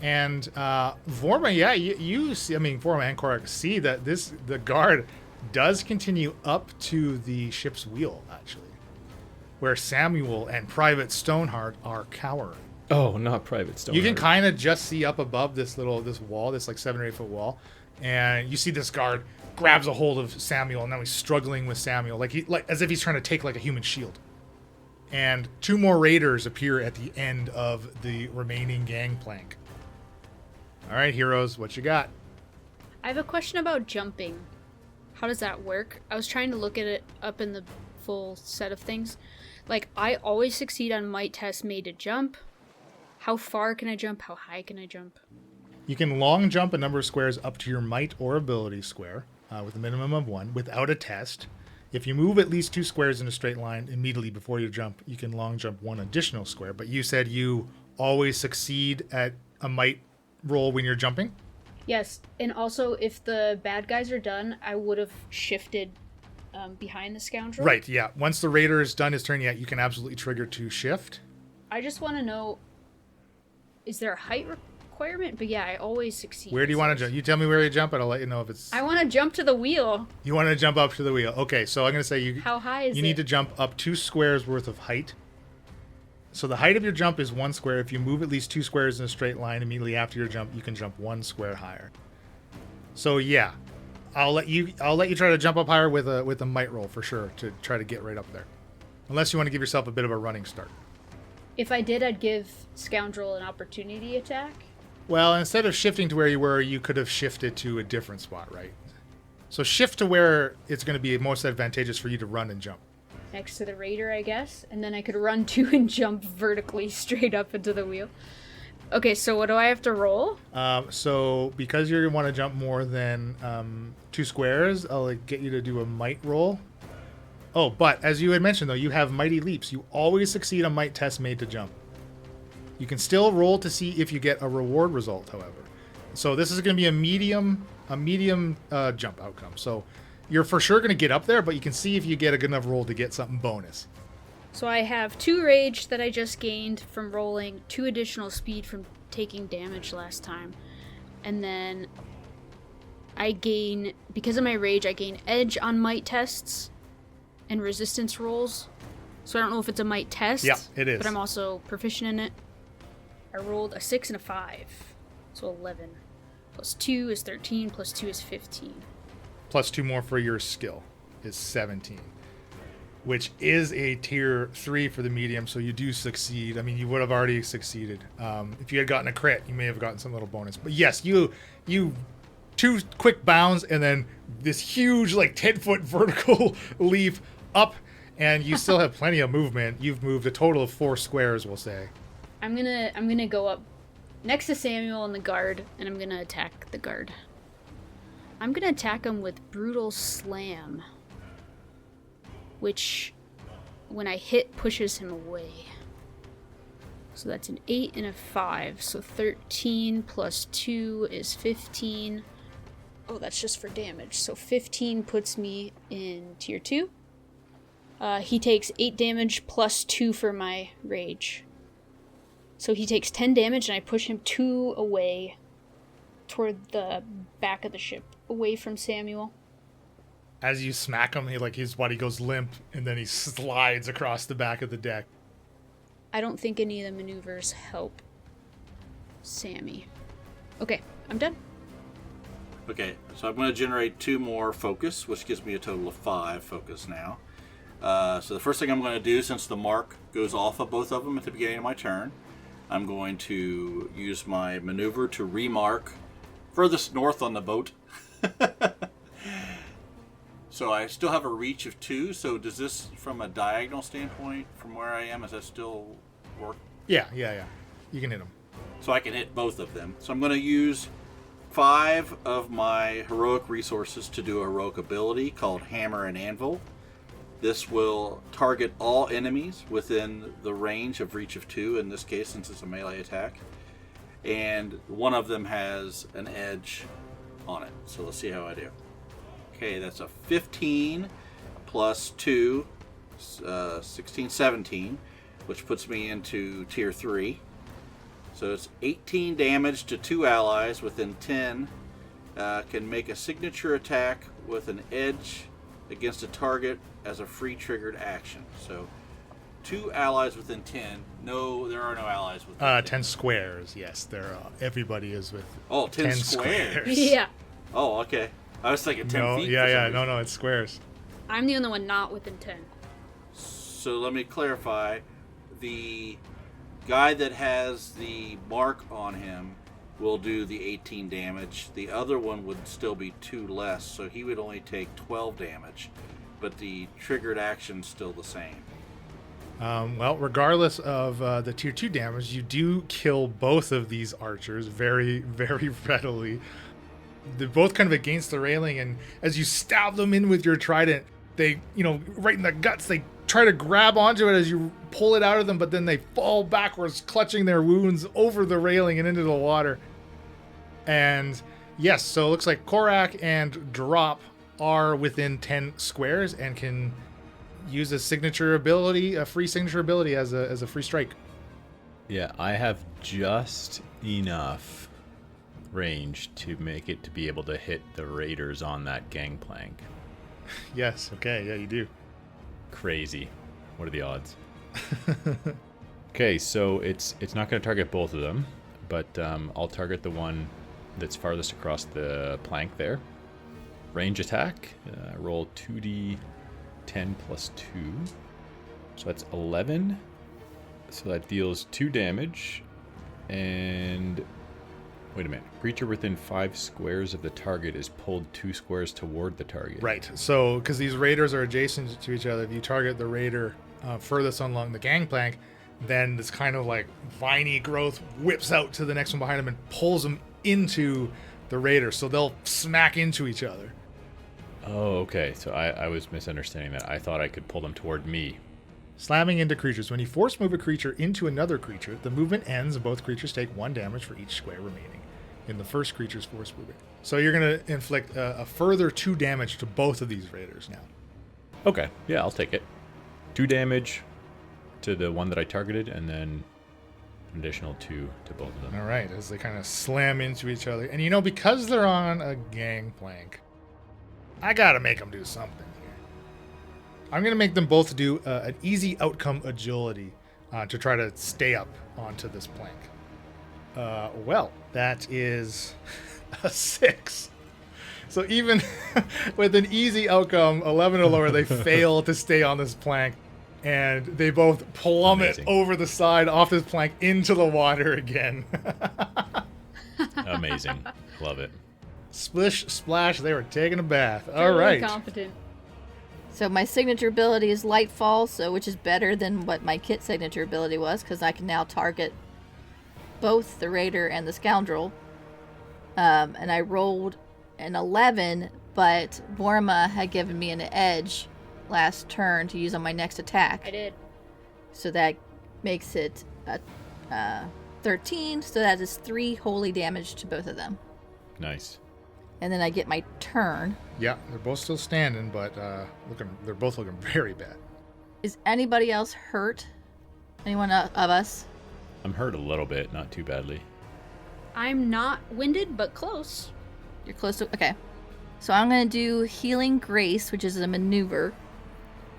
And Vorma, yeah, you see, I mean, Vorma and Korak see that the guard does continue up to the ship's wheel, actually, where Samuel and Private Stoneheart are cowering. Oh, not Private Stoneheart. You can kind of just see up above this wall, this like 7 or 8 foot wall, and you see this guard grabs a hold of Samuel, and now he's struggling with Samuel, like as if he's trying to take like a human shield. And 2 more raiders appear at the end of the remaining gangplank. All right, heroes, what you got? I have a question about jumping. How does that work? I was trying to look at it up in the full set of things. Like, I always succeed on might tests made to jump. How far can I jump? How high can I jump? You can long jump a number of squares up to your might or ability square with a minimum of 1 without a test. If you move at least 2 squares in a straight line immediately before you jump, you can long jump 1 additional square. But you said you always succeed at a might roll when you're jumping? Yes, and also if the bad guys are done, I would have shifted behind the scoundrel. Right, yeah. Once the raider is done his turn, yeah, you can absolutely trigger to shift. I just want to know, is there a height requirement? But yeah, I always succeed. Where do you want to jump? You tell me where you jump, and I'll let you know if it's... I want to jump to the wheel. You want to jump up to the wheel. Okay, so I'm going to say you... How high is it? You need to jump up 2 squares worth of height. So the height of your jump is 1 square. If you move at least 2 squares in a straight line immediately after your jump, you can jump 1 square higher. So yeah, I'll let you try to jump up higher with a might roll for sure to try to get right up there. Unless you want to give yourself a bit of a running start. If I did, I'd give Scoundrel an opportunity attack. Well, instead of shifting to where you were, you could have shifted to a different spot, right? So shift to where it's going to be most advantageous for you to run and jump. Next to the raider, I guess. And then I could run 2 and jump vertically straight up into the wheel. Okay, so what do I have to roll? So because you're going to want to jump more than 2 squares, I'll get you to do a might roll. Oh, but as you had mentioned, though, you have mighty leaps. You always succeed on might tests made to jump. You can still roll to see if you get a reward result, however. So this is going to be a medium jump outcome. So you're for sure going to get up there, but you can see if you get a good enough roll to get something bonus. So I have 2 rage that I just gained from rolling, 2 additional speed from taking damage last time. And then I gain, because of my rage, I gain edge on might tests and resistance rolls. So I don't know if it's a might test. Yeah, it is. But I'm also proficient in it. I rolled a 6 and a 5. So 11. Plus 2 is 13, plus 2 is 15. Plus 2 more for your skill is 17. Which is a tier 3 for the medium, so you do succeed. I mean, you would have already succeeded. If you had gotten a crit, you may have gotten some little bonus. But yes, you 2 quick bounds and then this huge, like 10-foot vertical leap up, and you still have plenty of movement. You've moved a total of 4 squares, we'll say. I'm gonna go up next to Samuel and the guard, and I'm gonna attack the guard. I'm gonna attack him with Brutal Slam, which, when I hit, pushes him away. So that's an 8 and a 5. So 13 plus 2 is 15. Oh, that's just for damage. So 15 puts me in tier 2. He takes 8 damage plus 2 for my rage. So he takes 10 damage, and I push him 2 away toward the back of the ship, away from Samuel. As you smack him, his body goes limp, and then he slides across the back of the deck. I don't think any of the maneuvers help Sammy. Okay, I'm done. Okay, so I'm going to generate 2 more focus, which gives me a total of 5 focus now. So the first thing I'm going to do, since the mark goes off of both of them at the beginning of my turn, I'm going to use my maneuver to remark furthest north on the boat. So I still have a reach of 2, so does this, from a diagonal standpoint, from where I am, does that still work? Yeah. You can hit them. So I can hit both of them. So I'm going to use 5 of my heroic resources to do a heroic ability called Hammer and Anvil. This will target all enemies within the range of reach of 2, in this case, since it's a melee attack. And one of them has an edge on it. So let's see how I do. Okay, that's a 15 plus 2, 16, 17, which puts me into tier 3. So it's 18 damage to 2 allies within 10. Can make a signature attack with an edge against a target as a free triggered action. So 2 allies within 10. No, there are no allies within 10. 10 squares, yes. Everybody is with 10 squares. Yeah. Oh, okay. I was thinking 10 feet. No, it's squares. I'm the only one not within 10. So let me clarify. The guy that has the mark on him will do the 18 damage. The other one would still be 2 less, so he would only take 12 damage. But the triggered action's still the same. Well, regardless of the tier 2 damage, you do kill both of these archers very, very readily. They're both kind of against the railing, and as you stab them in with your trident, they, right in the guts, they try to grab onto it as you pull it out of them, but then they fall backwards, clutching their wounds over the railing and into the water. And yes, so it looks like Korak and Drop are within 10 squares and can use a signature ability, a free signature ability as a free strike. Yeah, I have just enough range to make it to be able to hit the raiders on that gangplank. Yes, okay, yeah, you do. Crazy. What are the odds? Okay, so it's not going to target both of them, but I'll target the one that's farthest across the plank there. Range attack. Roll 2d10 plus 2. So that's 11. So that deals 2 damage. And wait a minute. Creature within 5 squares of the target is pulled 2 squares toward the target. Right. So, because these raiders are adjacent to each other, if you target the raider furthest along the gangplank, then this kind of like viney growth whips out to the next one behind them and pulls them into the raider. So they'll smack into each other. Oh, okay. So I was misunderstanding that. I thought I could pull them toward me. Slamming into creatures. When you force move a creature into another creature, the movement ends and both creatures take 1 damage for each square remaining in the first creature's force movement. So you're going to inflict a further 2 damage to both of these raiders now. Okay. Yeah, I'll take it. 2 damage to the one that I targeted, and then an additional 2 to both of them. All right, as they kind of slam into each other. And because they're on a gangplank, I got to make them do something here. I'm going to make them both do an easy outcome agility to try to stay up onto this plank. Well, that is a 6. So even with an easy outcome, 11 or lower, they fail to stay on this plank. And they both plummet over the side off this plank into the water again. Amazing. Love it. Splish, splash, they were taking a bath. All Really right. competent. So my signature ability is Lightfall, which is better than what my kit signature ability was, because I can now target both the raider and the scoundrel. And I rolled an 11, but Borma had given me an edge last turn to use on my next attack. I did. So that makes it a 13, so that is 3 holy damage to both of them. Nice. And then I get my turn. Yeah, they're both still standing, but they're both looking very bad. Is anybody else hurt? Anyone of us? I'm hurt a little bit, not too badly. I'm not winded, but close. You're close to... Okay. So I'm going to do Healing Grace, which is a maneuver.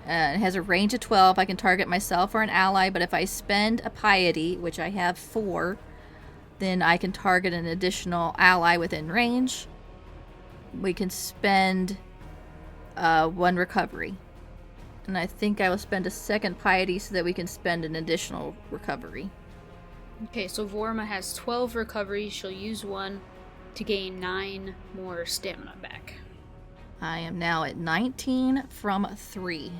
It has a range of 12. I can target myself or an ally, but if I spend a piety, which I have 4, then I can target an additional ally within range. We can spend 1 recovery. And I think I will spend a second piety so that we can spend an additional recovery. Okay, so Vorma has 12 recoveries. She'll use 1 to gain 9 more stamina back. I am now at 19 from 3.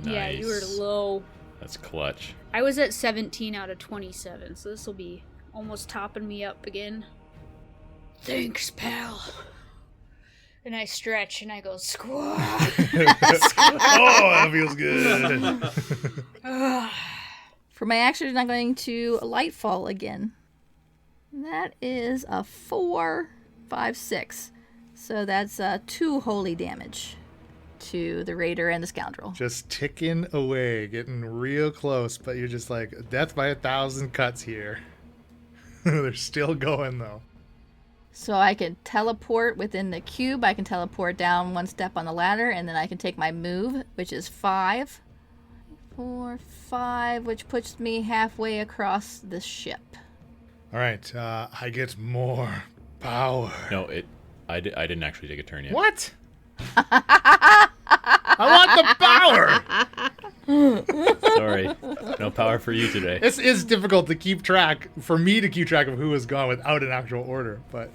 Nice. Yeah, you were low. That's clutch. I was at 17 out of 27, so this will be almost topping me up again. Thanks, pal. And I stretch and I go, squat. Oh, that feels good. For my action, I'm going to Lightfall again. That is a 4, 5, 6. So that's 2 holy damage to the Raider and the Scoundrel. Just ticking away, getting real close, but you're just like, death by 1,000 cuts here. They're still going, though. So I can teleport within the cube. I can teleport down 1 step on the ladder, and then I can take my move, which is 5. 4, 5, which puts me halfway across the ship. All right, I get more power. No, I didn't actually take a turn yet. What? I want the power. Sorry. No power for you today. This is difficult to keep track, for me to keep track of who has gone without an actual order, but...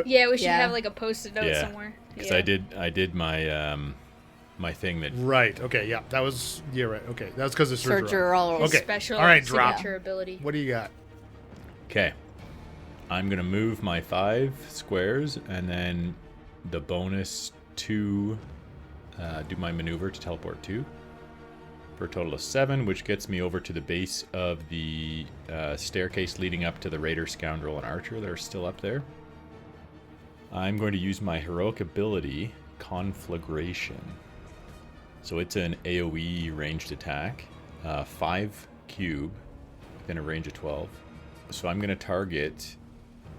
Yeah, we should Yeah. have like a post-it note Yeah, somewhere. because Yeah. I did my my thing that Right, okay, yeah, that was... Yeah, right, okay, that was because of Surgery. Searcher all Okay, Special all right, drop. signature ability. What do you got? Okay. I'm going to move my 5 squares and then the bonus 2 do my maneuver to teleport 2 for a total of 7, which gets me over to the base of the staircase leading up to the Raider, Scoundrel, and Archer that are still up there. I'm going to use my heroic ability, Conflagration. So it's an AoE ranged attack, 5 cube within a range of 12. So I'm going to target...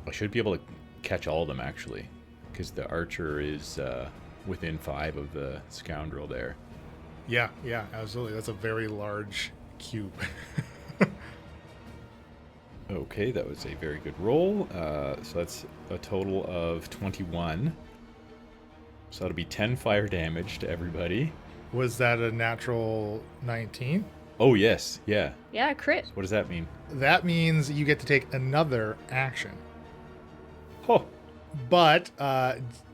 I should be able to catch all of them, actually, because the Archer is within 5 of the Scoundrel there. Yeah, absolutely. That's a very large cube. Okay, that was a very good roll. So that's a total of 21. So that'll be 10 fire damage to everybody. Was that a natural 19? Oh, yes. Yeah. Yeah, crit. What does that mean? That means you get to take another action. Oh, But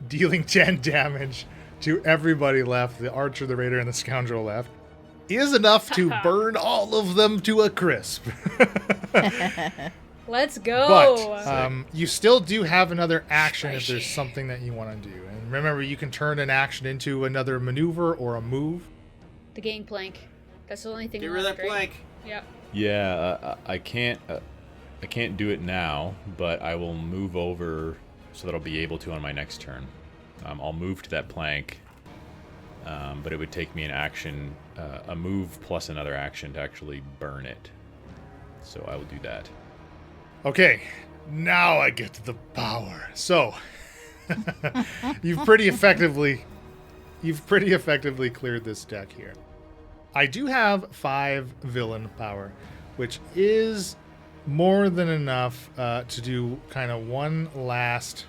dealing 10 damage to everybody left, the Archer, the Raider, and the Scoundrel left, is enough to burn all of them to a crisp. Let's go. But you still do have another action if there's something that you want to do. And remember, you can turn an action into another maneuver or a move. The gangplank. That's the only thing Get rid of left, that right? plank. Yep. yeah. I can't do it now, but I will move over so that I'll be able to on my next turn. I'll move to that plank, but it would take me an action, a move plus another action to actually burn it. So I will do that. Okay, now I get to the power. So, you've pretty effectively cleared this deck here. I do have 5 villain power, which is more than enough to do kind of one last...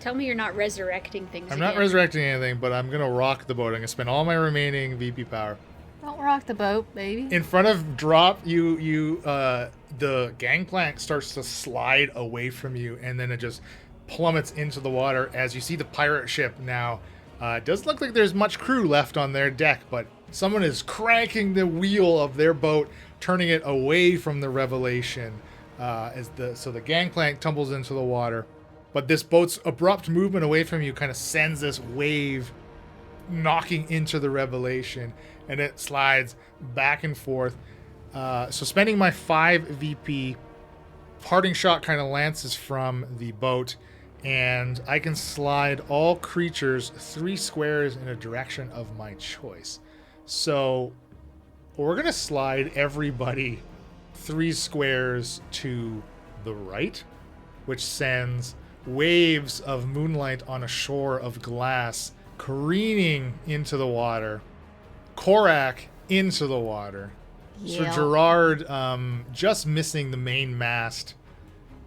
Tell me you're not resurrecting things I'm not again. resurrecting anything, but I'm going to rock the boat. I'm going to spend all my remaining VP power. Don't rock the boat, baby. In front of drop, the gangplank starts to slide away from you, and then it just plummets into the water as you see the pirate ship now. It doesn't look like there's much crew left on their deck, but someone is cranking the wheel of their boat, turning it away from the Revelation, so the gangplank tumbles into the water. But this boat's abrupt movement away from you kind of sends this wave knocking into the Revelation, and it slides back and forth. So spending my 5 VP, parting shot kind of lances from the boat, and I can slide all creatures 3 squares in a direction of my choice. So we're going to slide everybody 3 squares to the right, which sends waves of moonlight on a shore of glass careening into the water. Korak into the water. Yeah. Sir Gerard just missing the main mast,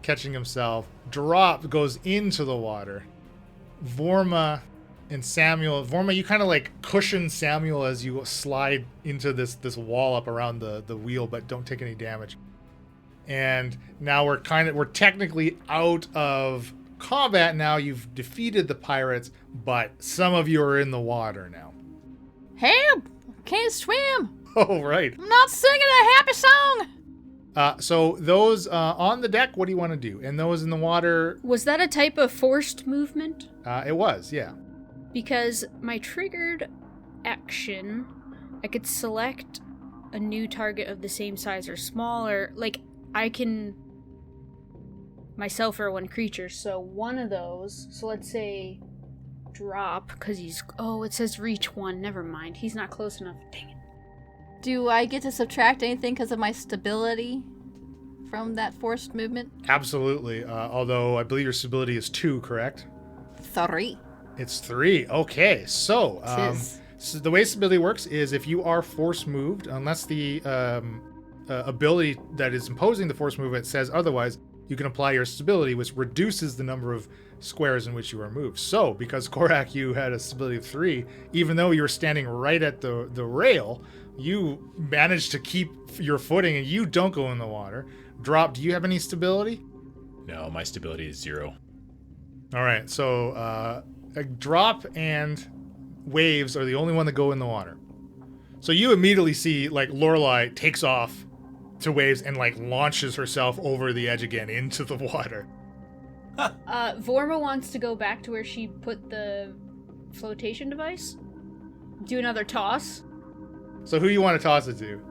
catching himself. Drop goes into the water. Vorma and Samuel. Vorma, you kind of like cushion Samuel as you slide into this wall up around the wheel, but don't take any damage. And now we're technically out of combat now. You've defeated the pirates, but some of you are in the water now. Help! Can't swim! Oh, right. I'm not singing a happy song! So those on the deck, what do you want to do? And those in the water, Was that a type of forced movement? it was, yeah. Because my triggered action, I could select a new target of the same size or smaller. Like, I can... Myself or one creature, so one of those... So let's say... Drop, because he's... Oh, it says reach 1. Never mind. He's not close enough. Dang it. Do I get to subtract anything because of my stability from that forced movement? Absolutely. Although I believe your stability is 2, correct? 3. It's 3. Okay, so, Tis. so the way stability works is if you are force moved, unless the ability that is imposing the force movement says otherwise, you can apply your stability, which reduces the number of squares in which you are moved. So, because Korak, you had a stability of 3, even though you were standing right at the rail, you managed to keep your footing and you don't go in the water. Drop, do you have any stability? No, my stability is 0. All right, so Drop and Waves are the only one that go in the water. So you immediately see, like, Lorelei takes off to Waves and, like, launches herself over the edge again into the water. Vorma wants to go back to where she put the flotation device. Do another toss So who you want to toss it to?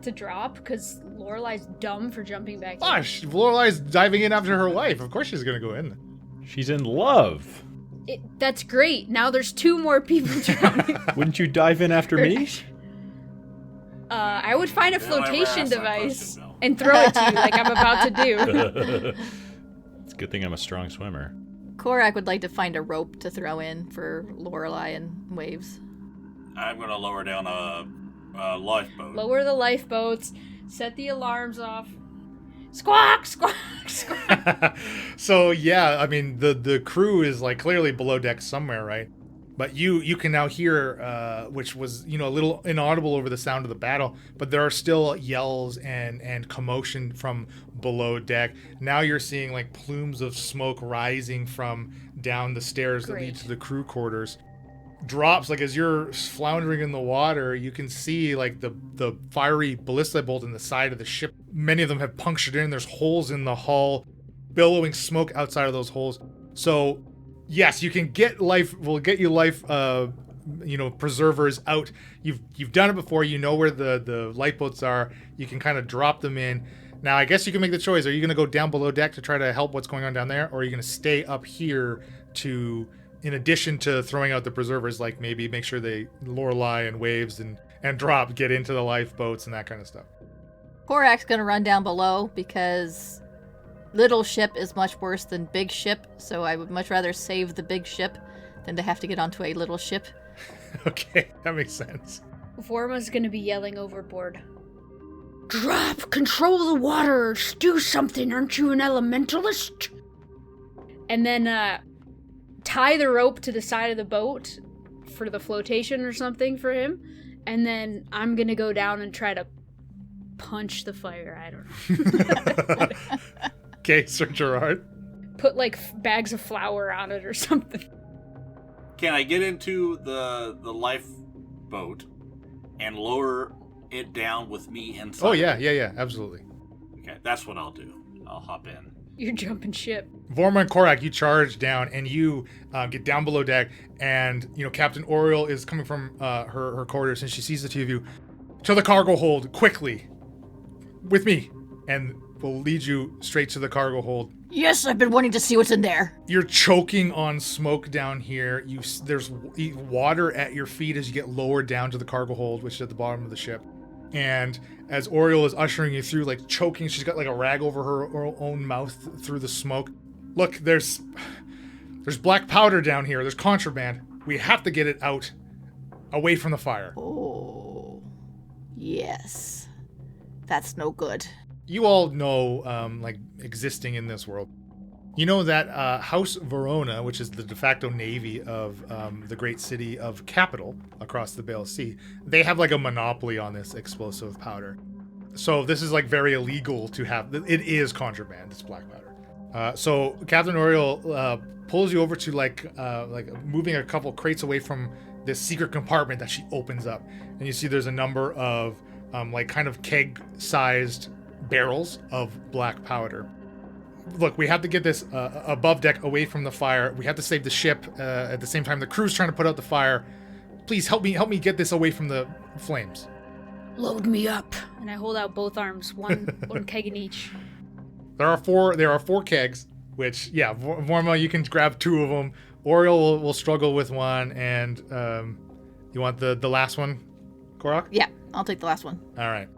to Drop, because Lorelei's dumb for jumping back in. Gosh, Lorelei's diving in after her wife. Of course she's going to go in. She's in love. That's great. Now there's 2 more people drowning. Wouldn't you dive in after me? I would find a Don't ever flotation ask that device question, Bill. and throw it to you like I'm about to do. It's a good thing I'm a strong swimmer. Korak would like to find a rope to throw in for Lorelei and Waves. I'm going to lower down a lifeboat. Lower the lifeboats, set the alarms off. Squawk, squawk, squawk. So yeah, I mean the crew is like clearly below deck somewhere, right? But you can now hear, which was a little inaudible over the sound of the battle, but there are still yells and commotion from below deck. Now you're seeing like plumes of smoke rising from down the stairs that lead Great. to the crew quarters. Drops, like as you're floundering in the water, you can see like the fiery ballista bolt in the side of the ship. Many of them have punctured in. There's holes in the hull, billowing smoke outside of those holes. So yes, you can get life. We'll get you life. Preservers out. You've done it before. You know where the lifeboats are. You can kind of drop them in. Now, I guess you can make the choice. Are you going to go down below deck to try to help what's going on down there, or are you going to stay up here to, in addition to throwing out the preservers, like maybe make sure Lorelei and Waves and Drop get into the lifeboats and that kind of stuff? Korak's gonna run down below because little ship is much worse than big ship, so I would much rather save the big ship than to have to get onto a little ship. Okay, that makes sense. Vorma's gonna be yelling overboard. Drop! Control the water! Do something! Aren't you an elementalist? And then, tie the rope to the side of the boat for the flotation or something for him. And then I'm gonna go down and try to punch the fire. I don't know. Okay, Sir Gerard. Put, like, bags of flour on it or something. Can I get into the lifeboat and lower it down with me inside? Oh yeah, absolutely. Okay, that's what I'll do. I'll hop in. You're jumping ship. Vorma and Korak, you charge down and you get down below deck, and Captain Oriole is coming from her quarters, and she sees the two of you. To the cargo hold, quickly. with me, and we'll lead you straight to the cargo hold. Yes, I've been wanting to see what's in there. You're choking on smoke down here. There's water at your feet as you get lowered down to the cargo hold, which is at the bottom of the ship. And as Oriole is ushering you through, like choking, she's got like a rag over her own mouth through the smoke. Look, there's black powder down here. There's contraband. We have to get it out, away from the fire. Oh, yes. That's no good. You all know, like, existing in this world. You know that House Verona, which is the de facto navy of the great city of Capital across the Bale Sea, they have, like, a monopoly on this explosive powder. So this is, like, very illegal to have. It is contraband. It's black powder. So Captain Oriole pulls you over to, like moving a couple crates away from this secret compartment that she opens up. And you see there's a number of, like, kind of keg-sized barrels of black powder. Look, we have to get this above deck away from the fire. We have to save the ship at the same time the crew's trying to put out the fire. Please help me get this away from the flames. Load me up. And I hold out both arms, one keg in each. There are four kegs, which, yeah, Vorma, you can grab 2 of them. Oriole will struggle with one, and you want the last one, Korok? Yeah, I'll take the last one. All right.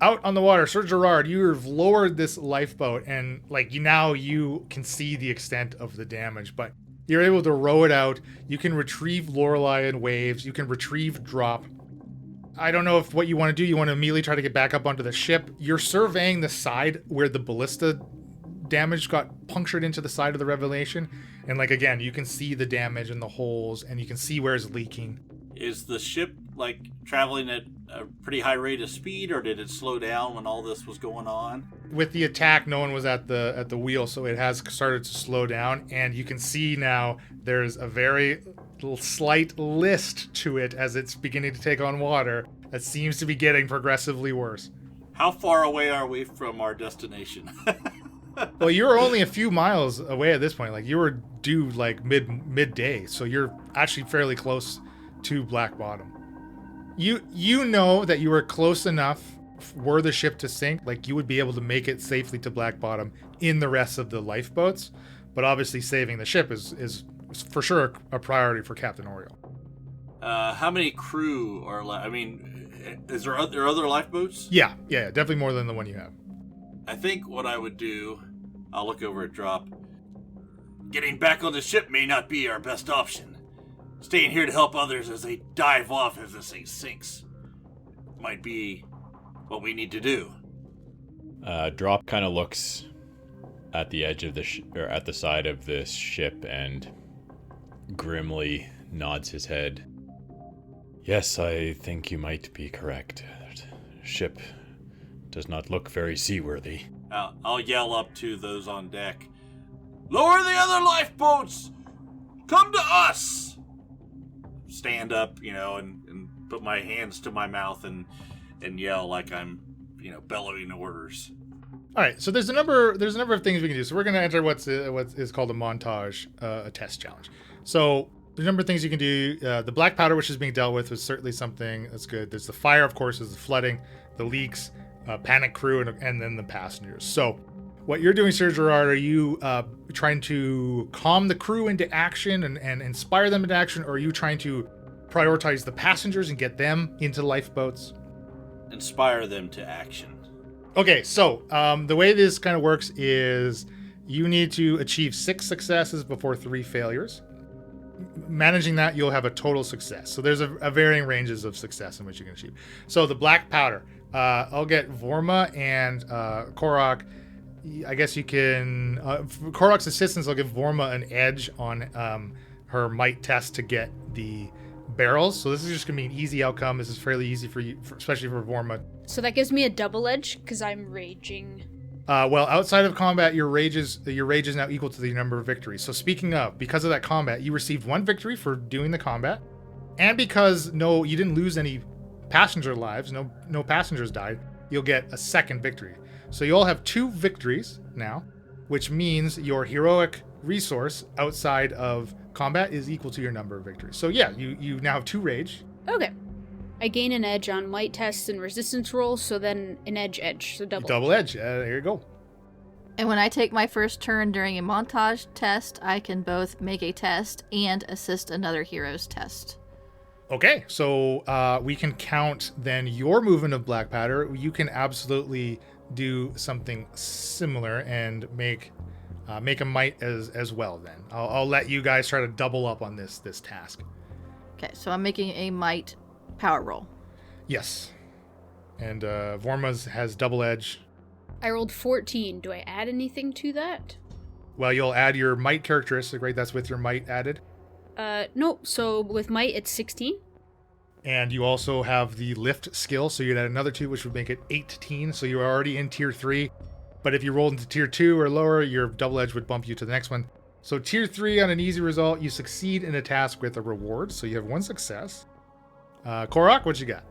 Out on the water, Sir Gerard, you've lowered this lifeboat, and like you can see the extent of the damage, but you're able to row it out. You can retrieve Lorelei in waves. You can retrieve Drop. I don't know if what you want to do. You want to immediately try to get back up onto the ship. You're surveying the side where the ballista damage got punctured into the side of the Revelation, and like again, you can see the damage and the holes, and you can see where it's leaking. Is the ship like traveling at a pretty high rate of speed, or did it slow down when all this was going on? With the attack, no one was at the wheel, so it has started to slow down, and you can see now there's a very slight list to it as it's beginning to take on water that seems to be getting progressively worse. How far away are we from our destination? Well, you're only a few miles away at this point. Like, you were due like midday, so you're actually fairly close to Blackbottom. You know that you were close enough were the ship to sink, like you would be able to make it safely to Blackbottom in the rest of the lifeboats, but obviously saving the ship is for sure a priority for Captain Oriole. How many crew are left? I mean, is there other lifeboats? Yeah, definitely more than the one you have. I think what I would do, I'll look over at Drop. Getting back on the ship may not be our best option. Staying here to help others as they dive off as this thing sinks might be what we need to do. Drop kind of looks at the edge of or at the side of this ship and grimly nods his head. Yes, I think you might be correct. That ship does not look very seaworthy. I'll yell up to those on deck. Lower the other lifeboats! Come to us! Stand up, and put my hands to my mouth and yell like I'm, bellowing orders. All right, so there's a number of things we can do. So we're going to enter what is called a montage, a test challenge. So there's a number of things you can do. The black powder, which is being dealt with, is certainly something that's good. There's the fire, of course, there's the flooding, the leaks, panic crew, and then the passengers. So what you're doing, Sir Gerard, are you trying to calm the crew into action and inspire them into action, or are you trying to prioritize the passengers and get them into lifeboats? Inspire them to action. Okay, so the way this kind of works is you need to achieve 6 successes before 3 failures. Managing that, you'll have a total success. So there's a varying ranges of success in which you can achieve. So the black powder, I'll get Vorma and Korok. I guess you can, for Korok's assistance, I'll give Vorma an edge on her might test to get the barrels. So this is just going to be an easy outcome. This is fairly easy for you, especially for Vorma. So that gives me a double edge because I'm raging. Well, outside of combat, your rage is now equal to the number of victories. So speaking of, because of that combat, you received 1 victory for doing the combat, and because you didn't lose any passenger lives, no passengers died, you'll get a 2nd victory. So you all have 2 victories now, which means your heroic resource outside of combat is equal to your number of victories. So yeah, you now have 2 rage. Okay. I gain an edge on might tests and resistance rolls, so then an edge, so double. Edge. There you go. And when I take my first turn during a montage test, I can both make a test and assist another hero's test. Okay, so we can count then your movement of Black Powder. You can absolutely do something similar and make a might as well. Then I'll let you guys try to double up on this task. Okay, so I'm making a might power roll. Yes, and Vorma's has double edge. I rolled 14. Do I add anything to that? Well, you'll add your might characteristic, right? That's with your might added. Nope. So with might, it's 16. And you also have the lift skill, so you'd add another 2, which would make it 18. So you're already in tier 3. But if you rolled into tier 2 or lower, your double edge would bump you to the next one. So tier 3 on an easy result, you succeed in a task with a reward. So you have 1 success. Korok, what you got?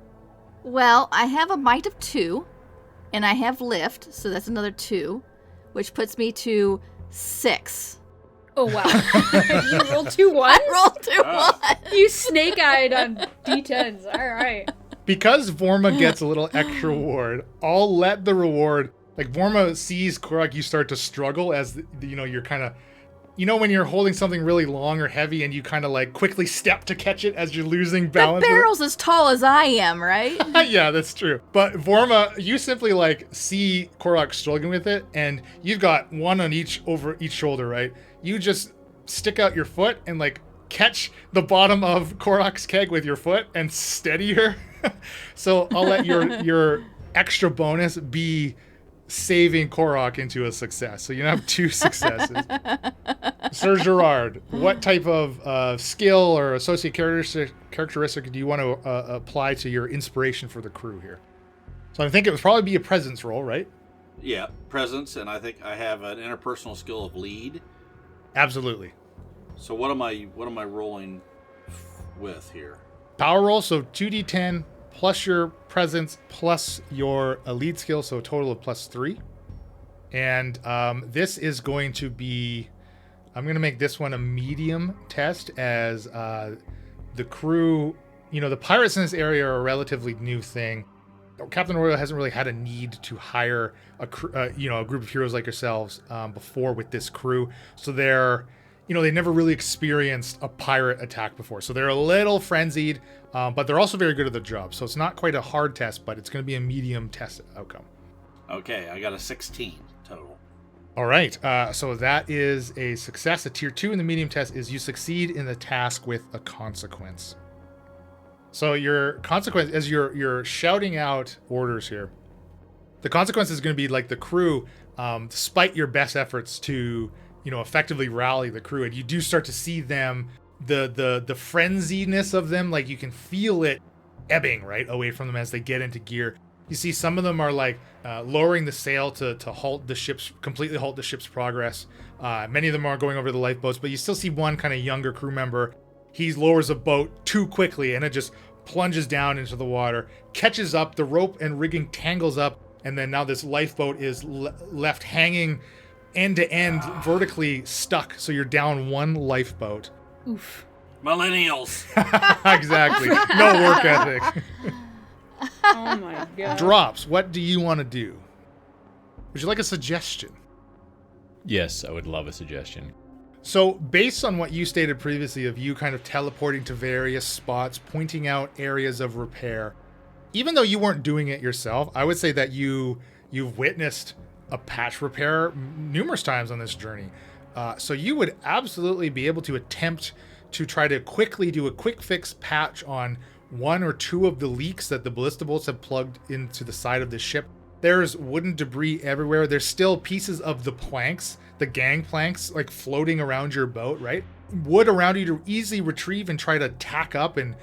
Well, I have a might of 2, and I have lift, so that's another 2, which puts me to 6. Oh, wow. You rolled 2 1s? I rolled 2 1s. You snake-eyed on D10s. All right. Because Vorma gets a little extra reward, I'll let the reward... Like, Vorma sees Korok, you start to struggle as, you're kind of... You know when you're holding something really long or heavy and you kind of, like, quickly step to catch it as you're losing balance? The barrel's as tall as I am, right? Yeah, that's true. But Vorma, you simply, like, see Korok struggling with it, and you've got one on over each shoulder, right? You just stick out your foot and, like, catch the bottom of Korok's keg with your foot and steady her. So I'll let your extra bonus be saving Korok into a success. So you have 2 successes. Sir Gerard, what type of skill or associate characteristic do you want to apply to your inspiration for the crew here? So I think it would probably be a presence roll, right? Yeah, presence, and I think I have an interpersonal skill of lead. Absolutely. So what am I rolling with here? Power roll, so 2d10 plus your presence plus your lead skill, so a total of +3. And this is going to be... I'm going to make this one a medium test as the crew... the pirates in this area are a relatively new thing. Captain Royal hasn't really had a need to hire a group of heroes like yourselves before with this crew. So they're... they never really experienced a pirate attack before. So they're a little frenzied, but they're also very good at the job. So it's not quite a hard test, but it's going to be a medium test outcome. Okay, I got a 16 total. All right, so that is a success. A tier 2 in the medium test is you succeed in the task with a consequence. So your consequence, as you're shouting out orders here, the consequence is going to be like the crew, despite your best efforts to... effectively rally the crew, and you do start to see them, the frenziedness of them, like you can feel it ebbing right away from them as they get into gear. You see some of them are like lowering the sail to completely halt the ship's progress. Many of them are going over the lifeboats, but you still see one kind of younger crew member. He lowers a boat too quickly and it just plunges down into the water, catches up, the rope and rigging tangles up, and then now this lifeboat is left hanging end to end, vertically stuck. So you're down one lifeboat. Oof. Millennials. Exactly. No work ethic. Oh my god. Drops, what do you want to do? Would you like a suggestion? Yes, I would love a suggestion. So based on what you stated previously of you kind of teleporting to various spots, pointing out areas of repair, even though you weren't doing it yourself, I would say that you've witnessed a patch repair numerous times on this journey. So you would absolutely be able to attempt to try to quickly do a quick fix patch on one or two of the leaks that the ballista bolts have plugged into the side of the ship. There's wooden debris everywhere. There's still pieces of the planks, the gang planks, like floating around your boat, right? Wood around you to easily retrieve and try to tack up and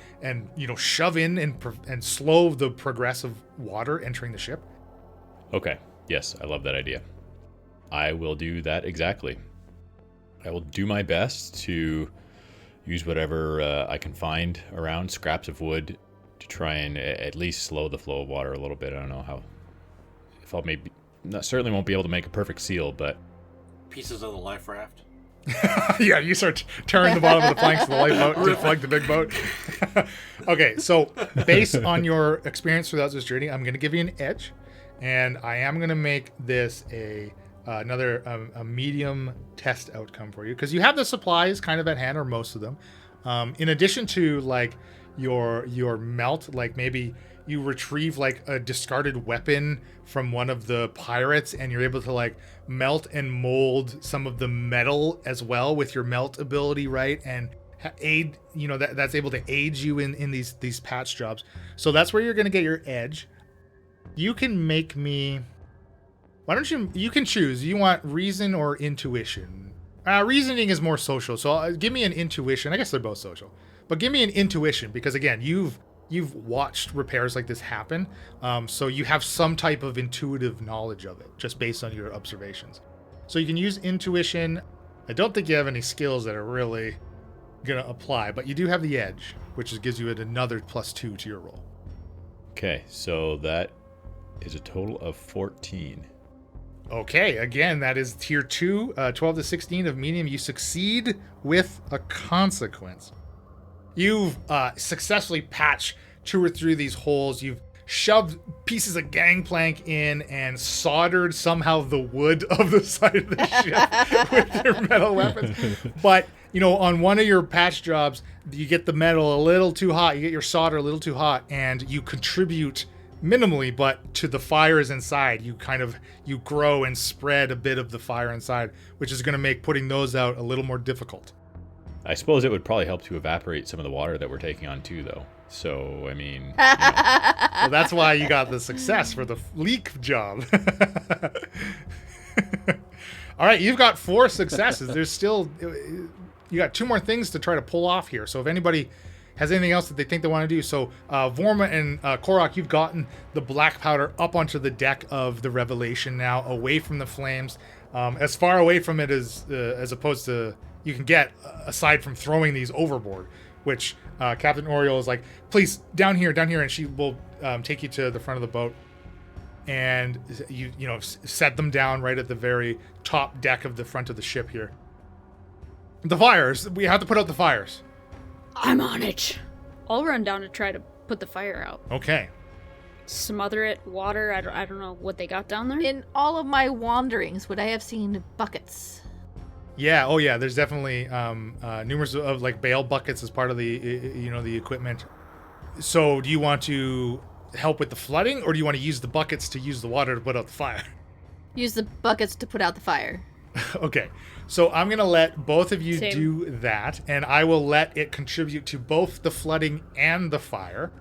shove in and slow the progress of water entering the ship. Okay. Yes, I love that idea. I will do that exactly. I will do my best to use whatever I can find around, scraps of wood, to try and at least slow the flow of water a little bit. I don't know how. If I'll certainly won't be able to make a perfect seal, but... Pieces of the life raft? Yeah, you start tearing the bottom of the planks of the light boat to flank the big boat. Okay, so based on your experience throughout this journey, I'm going to give you an edge, and I am going to make this another medium test outcome for you because you have the supplies kind of at hand, or most of them. In addition to like your melt, like maybe you retrieve like a discarded weapon from one of the pirates and you're able to like melt and mold some of the metal as well with your melt ability, right? And aid, that's able to aid you in these patch jobs. So that's where you're going to get your edge. You can make me, you can choose. You want reason or intuition? Reasoning is more social. So give me an intuition. I guess they're both social, but give me an intuition because again, you've watched repairs like this happen, so you have some type of intuitive knowledge of it just based on your observations. So you can use intuition. I don't think you have any skills that are really gonna apply, but you do have the edge, which gives you another +2 to your roll. Okay, so that is a total of 14. Okay, again, that is tier 2, 12 to 16 of medium. You succeed with a consequence. You've successfully patched 2 or 3 of these holes. You've shoved pieces of gangplank in and soldered somehow the wood of the side of the ship with your metal weapons. But, on one of your patch jobs, you get the metal a little too hot. You get your solder a little too hot, and you contribute minimally, but to the fires inside. You grow and spread a bit of the fire inside, which is going to make putting those out a little more difficult. I suppose it would probably help to evaporate some of the water that we're taking on too, though. So, I mean... Well, that's why you got the success for the leak job. All right, you've got 4 successes. There's still... You got 2 more things to try to pull off here. So if anybody has anything else that they think they want to do. So Vorma and Korok, you've gotten the black powder up onto the deck of the Revelation now, away from the flames. As far away from it as opposed to... you can get, aside from throwing these overboard, which Captain Oriole is like, please, down here, and she will take you to the front of the boat, and you set them down right at the very top deck of the front of the ship here. The fires, we have to put out the fires. I'm on it. I'll run down to try to put the fire out. Okay. Smother it, water, I don't know what they got down there. In all of my wanderings, would I have seen buckets? Yeah, oh yeah, there's definitely numerous of like bale buckets as part of the the equipment. So do you want to help with the flooding, or do you want to use the buckets to use the water to put out the fire? Use the buckets to put out the fire. Okay, so I'm going to let both of you Same. do that, and I will let it contribute to both the flooding and the fire.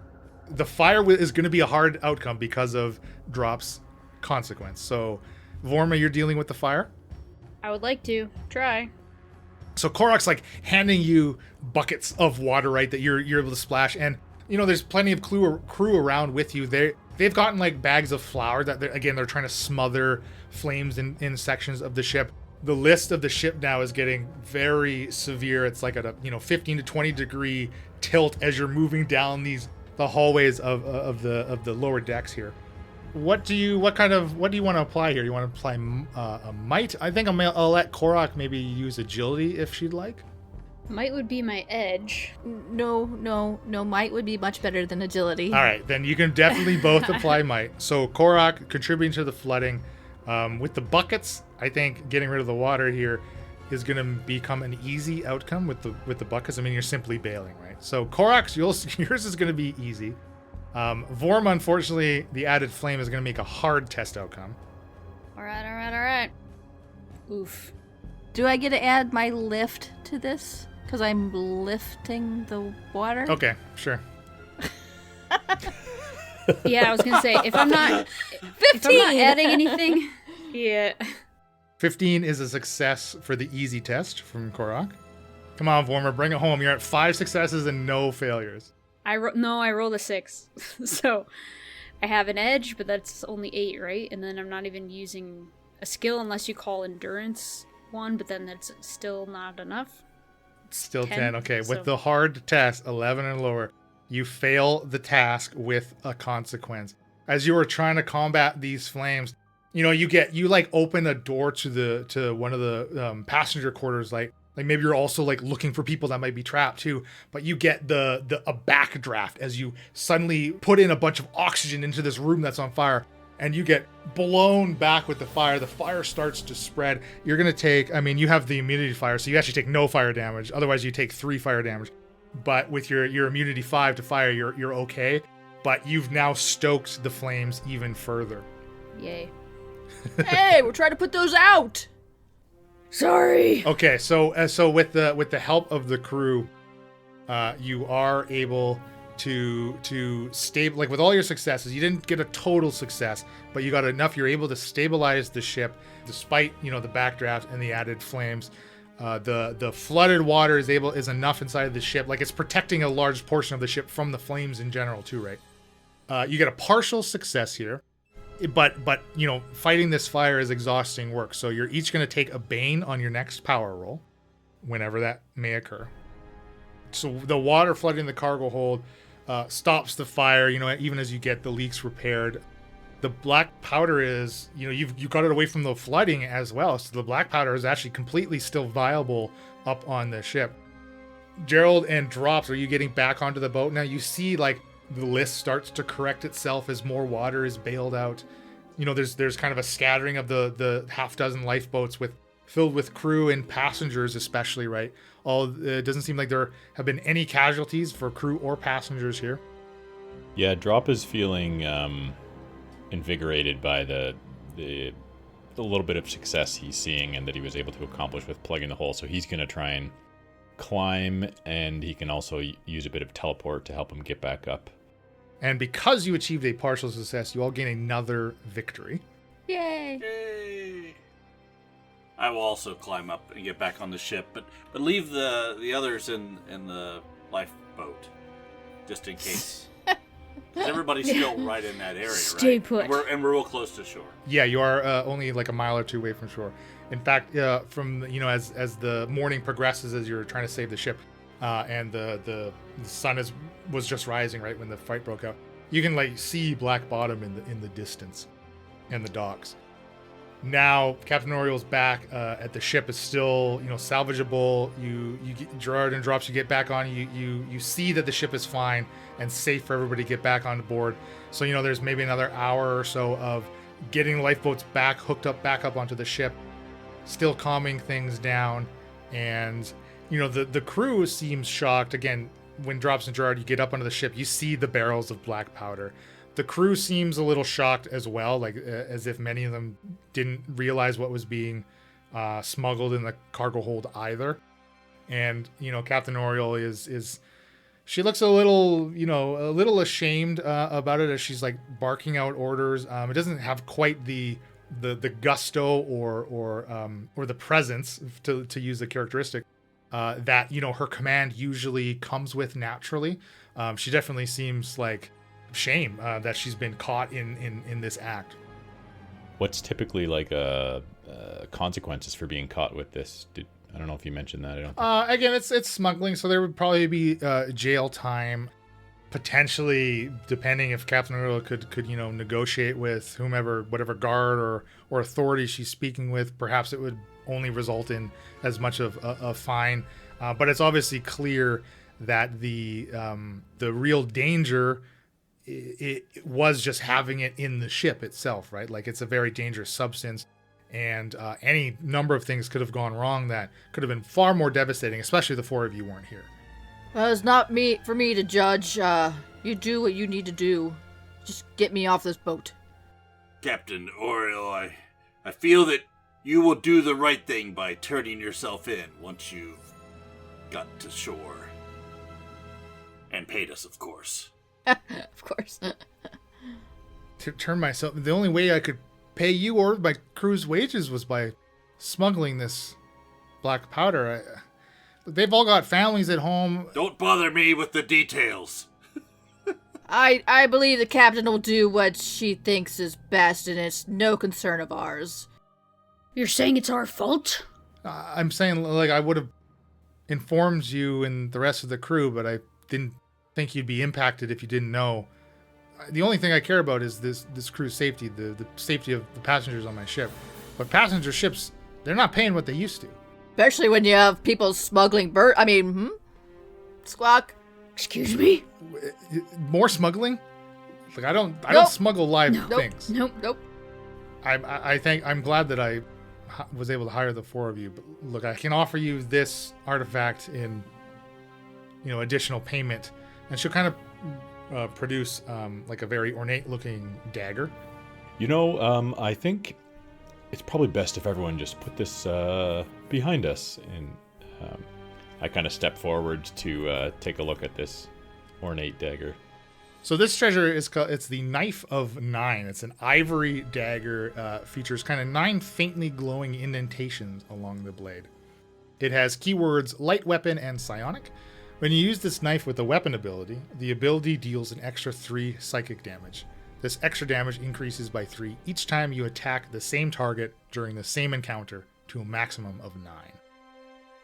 The fire is going to be a hard outcome because of Drop's consequence. So, Vorma, you're dealing with the fire? I would like to try. So Korok's like handing you buckets of water, right, that you're able to splash, and there's plenty of crew around with you. They've gotten like bags of flour that they're trying to smother flames in sections of the ship. The list of the ship now is getting very severe. It's like at a 15 to 20 degree tilt as you're moving down the hallways of the lower decks here. What do you want to apply here? You want to apply a might? I think I'll let Korok maybe use agility if she'd like. Might would be my edge. No, might would be much better than agility. All right, then you can definitely both apply might. So Korok contributing to the flooding. With the buckets, I think getting rid of the water here is going to become an easy outcome with the buckets. I mean, you're simply bailing, right? So Korok, yours is going to be easy. Vorma, unfortunately, the added flame is going to make a hard test outcome. All right. Oof. Do I get to add my lift to this? Because I'm lifting the water? Okay, sure. Yeah, I was gonna say if I'm not adding anything. Yeah. 15 is a success for the easy test from Korok. Come on, Vorma, bring it home. You're at 5 successes and no failures. I rolled a 6, so I have an edge, but that's only 8, right? And then I'm not even using a skill unless you call endurance 1, but then that's still not enough. It's Still 10. Okay, so. with the hard test, 11 and lower, you fail the task with a consequence. As you were trying to combat these flames, you open a door to one of the passenger quarters, like Like maybe you're also like looking for people that might be trapped too, but you get a backdraft as you suddenly put in a bunch of oxygen into this room that's on fire, and you get blown back with the fire. The fire starts to spread. You're gonna take, I mean, you have the immunity fire, so you actually take no fire damage. Otherwise you take 3 fire damage. But with your immunity 5 to fire, you're okay. But you've now stoked the flames even further. Yay. Hey, we're trying to put those out. Sorry. Okay, so with the help of the crew, you are able to stable, like with all your successes. You didn't get a total success, but you got enough. You're able to stabilize the ship despite the backdraft and the added flames. The flooded water is enough inside of the ship, like it's protecting a large portion of the ship from the flames in general too, right? You get a partial success here. But fighting this fire is exhausting work. So you're each going to take a Bane on your next power roll, whenever that may occur. So the water flooding the cargo hold stops the fire. Even as you get the leaks repaired, the black powder is you got it away from the flooding as well. So the black powder is actually completely still viable up on the ship. Gerald and Drops, are you getting back onto the boat now? You see like the list starts to correct itself as more water is bailed out. There's kind of a scattering of the half dozen lifeboats filled with crew and passengers, especially, right? It doesn't seem like there have been any casualties for crew or passengers here. Yeah, Drop is feeling invigorated by the little bit of success he's seeing and that he was able to accomplish with plugging the hole. So he's going to try and climb, and he can also use a bit of teleport to help him get back up. And because you achieved a partial success, you all gain another victory. Yay! Yay! I will also climb up and get back on the ship, but leave the others in the lifeboat, just in case. Because everybody's still right in that area, Stay right? put. We're real close to shore. Yeah, you are only like a mile or two away from shore. In fact, from as the morning progresses, as you're trying to save the ship, and the sun was just rising right when the fight broke out, you can like see Blackbottom in the distance, and the docks. Now Captain Oriel's back at the ship. Is still salvageable. You get, Gerard and Drops, you get back on. You see that the ship is fine and safe for everybody to get back on board. So there's maybe another hour or so of getting the lifeboats back up onto the ship, still calming things down. And the crew seems shocked. Again, when Drops and Gerard, you get up onto the ship, you see the barrels of black powder. The crew seems a little shocked as well, like as if many of them didn't realize what was being smuggled in the cargo hold either. And Captain Oriel is she looks a little ashamed about it as she's like barking out orders. It doesn't have quite the gusto or the presence, to use the characteristic that her command usually comes with naturally. She definitely seems like shame that she's been caught in this act. What's typically like consequences for being caught with this? I don't know if you mentioned that. I don't. Again, it's smuggling, so there would probably be jail time, potentially, depending if Captain Oriel could negotiate with whatever guard or authority she's speaking with. Perhaps it would only result in as much of a fine, but it's obviously clear that the real danger it was just having it in the ship itself, right? Like it's a very dangerous substance, and any number of things could have gone wrong that could have been far more devastating, especially the 4 of you weren't here. Well, it's not for me to judge. You do what you need to do. Just get me off this boat. Captain Oriel, I feel that you will do the right thing by turning yourself in once you've got to shore. And paid us, of course. Of course. To turn myself, the only way I could pay you or my crew's wages was by smuggling this black powder. They've all got families at home. Don't bother me with the details. I believe the captain will do what she thinks is best, and it's no concern of ours. You're saying it's our fault? I'm saying, like, I would have informed you and the rest of the crew, but I didn't think you'd be impacted if you didn't know. The only thing I care about is this crew's safety, the safety of the passengers on my ship. But passenger ships, they're not paying what they used to. Especially when you have people smuggling Squawk. Excuse me? More smuggling? Like I don't Nope. smuggle live No. things. Nope. I think I'm glad that I was able to hire the 4 of you. But look, I can offer you this artifact in, additional payment, and she'll kind of produce like a very ornate-looking dagger. I think it's probably best if everyone just put this behind us, and I kind of step forward to take a look at this ornate dagger. So this treasure it's the Knife of 9. It's an ivory dagger, features kind of 9 faintly glowing indentations along the blade. It has keywords light weapon and psionic. When you use this knife with a weapon ability, the ability deals an extra 3 psychic damage. This extra damage increases by 3 each time you attack the same target during the same encounter to a maximum of 9.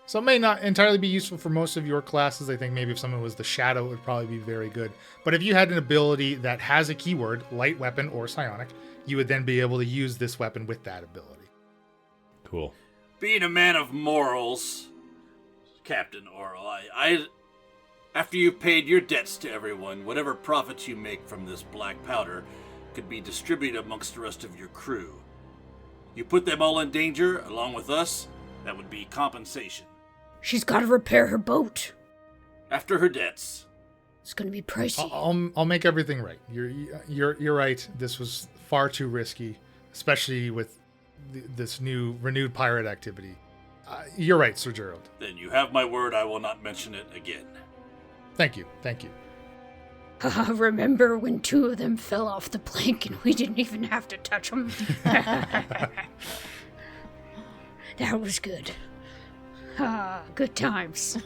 So it may not entirely be useful for most of your classes. I think maybe if someone was the Shadow, it would probably be very good. But if you had an ability that has a keyword, light weapon or psionic, you would then be able to use this weapon with that ability. Cool. Being a man of morals, Captain Oral, I after you've paid your debts to everyone, whatever profits you make from this black powder could be distributed amongst the rest of your crew. You put them all in danger, along with us, that would be compensation. She's got to repair her boat. After her debts. It's going to be pricey. I'll make everything right. You're right. This was far too risky, especially with this new renewed pirate activity. You're right, Sir Gerald. Then you have my word, I will not mention it again. Thank you. Remember when 2 of them fell off the plank and we didn't even have to touch them? That was good. Good times.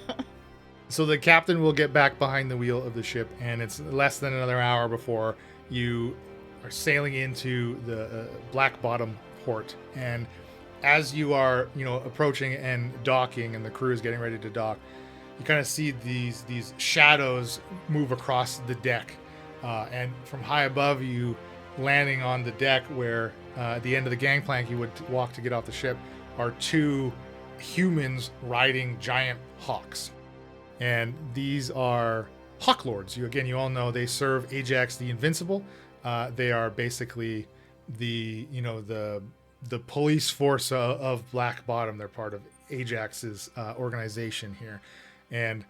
So the captain will get back behind the wheel of the ship, and it's less than another hour before you are sailing into the Blackbottom port. And as you are, approaching and docking, and the crew is getting ready to dock, you kind of see these shadows move across the deck, and from high above you, landing on the deck where at the end of the gangplank you would walk to get off the ship, are 2 humans riding giant hawks. And these are Hawk Lords. You all know they serve Ajax the Invincible. They are basically the police force of Blackbottom. They're part of Ajax's organization here. And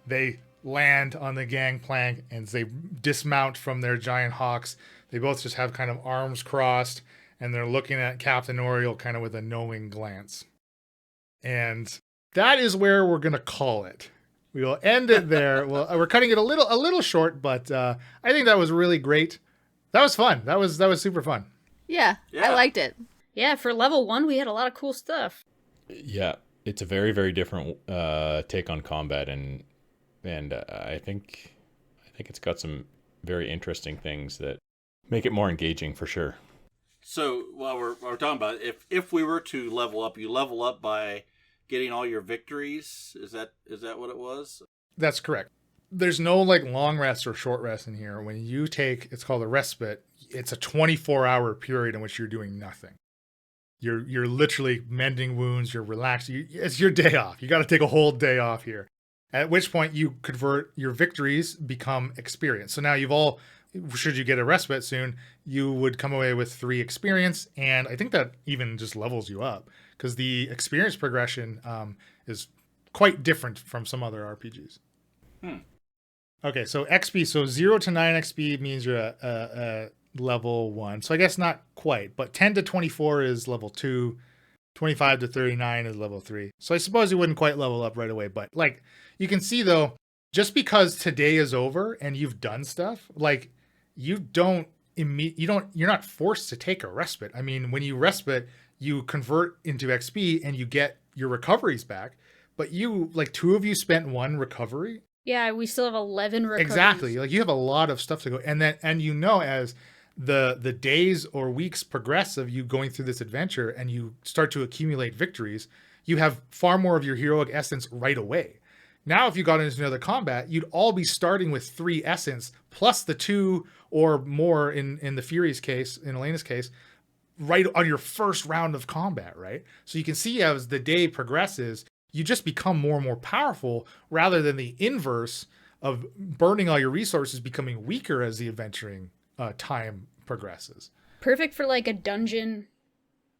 they land on the gangplank, and as they dismount from their giant hawks, they both just have kind of arms crossed, and they're looking at Captain Oriole kind of with a knowing glance. And that is where we're going to call it. We will end it there. Well, we're cutting it a little short, but I think that was really great. That was fun. That was super fun. Yeah, I liked it. Yeah, for level 1, we had a lot of cool stuff. Yeah, it's a very, very different take on combat, and I think it's got some very interesting things that make it more engaging for sure. So while we're talking about it, if we were to level up, you level up by getting all your victories. Is that what it was? That's correct. There's no like long rest or short rest in here. When you take, it's called a respite. It's a 24-hour period in which you're doing nothing. You're literally mending wounds. You're relaxed. It's your day off. You got to take a whole day off here. At which point you convert your victories, become experience. So now should you get a respite soon, you would come away with 3 experience, and I think that even just levels you up because the experience progression is quite different from some other RPGs. Okay, so XP, so 0 to 9 XP means you're a level 1. So I guess not quite, but 10 to 24 is level 2. 25 to 39 is level 3. So I suppose you wouldn't quite level up right away, but like you can see though, just because today is over and you've done stuff, like you're not forced to take a respite. I mean, when you respite, you convert into XP and you get your recoveries back, but 2 of you spent 1 recovery. Yeah, we still have 11 recoveries. Exactly. Like you have a lot of stuff to go. And as the days or weeks progress of you going through this adventure and you start to accumulate victories, you have far more of your heroic essence right away. Now, if you got into another combat, you'd all be starting with 3 essence plus the 2 or more in the Fury's case, in Elena's case, right on your first round of combat, right? So you can see as the day progresses, you just become more and more powerful rather than the inverse of burning all your resources, becoming weaker as the adventuring time progresses. Perfect for like a dungeon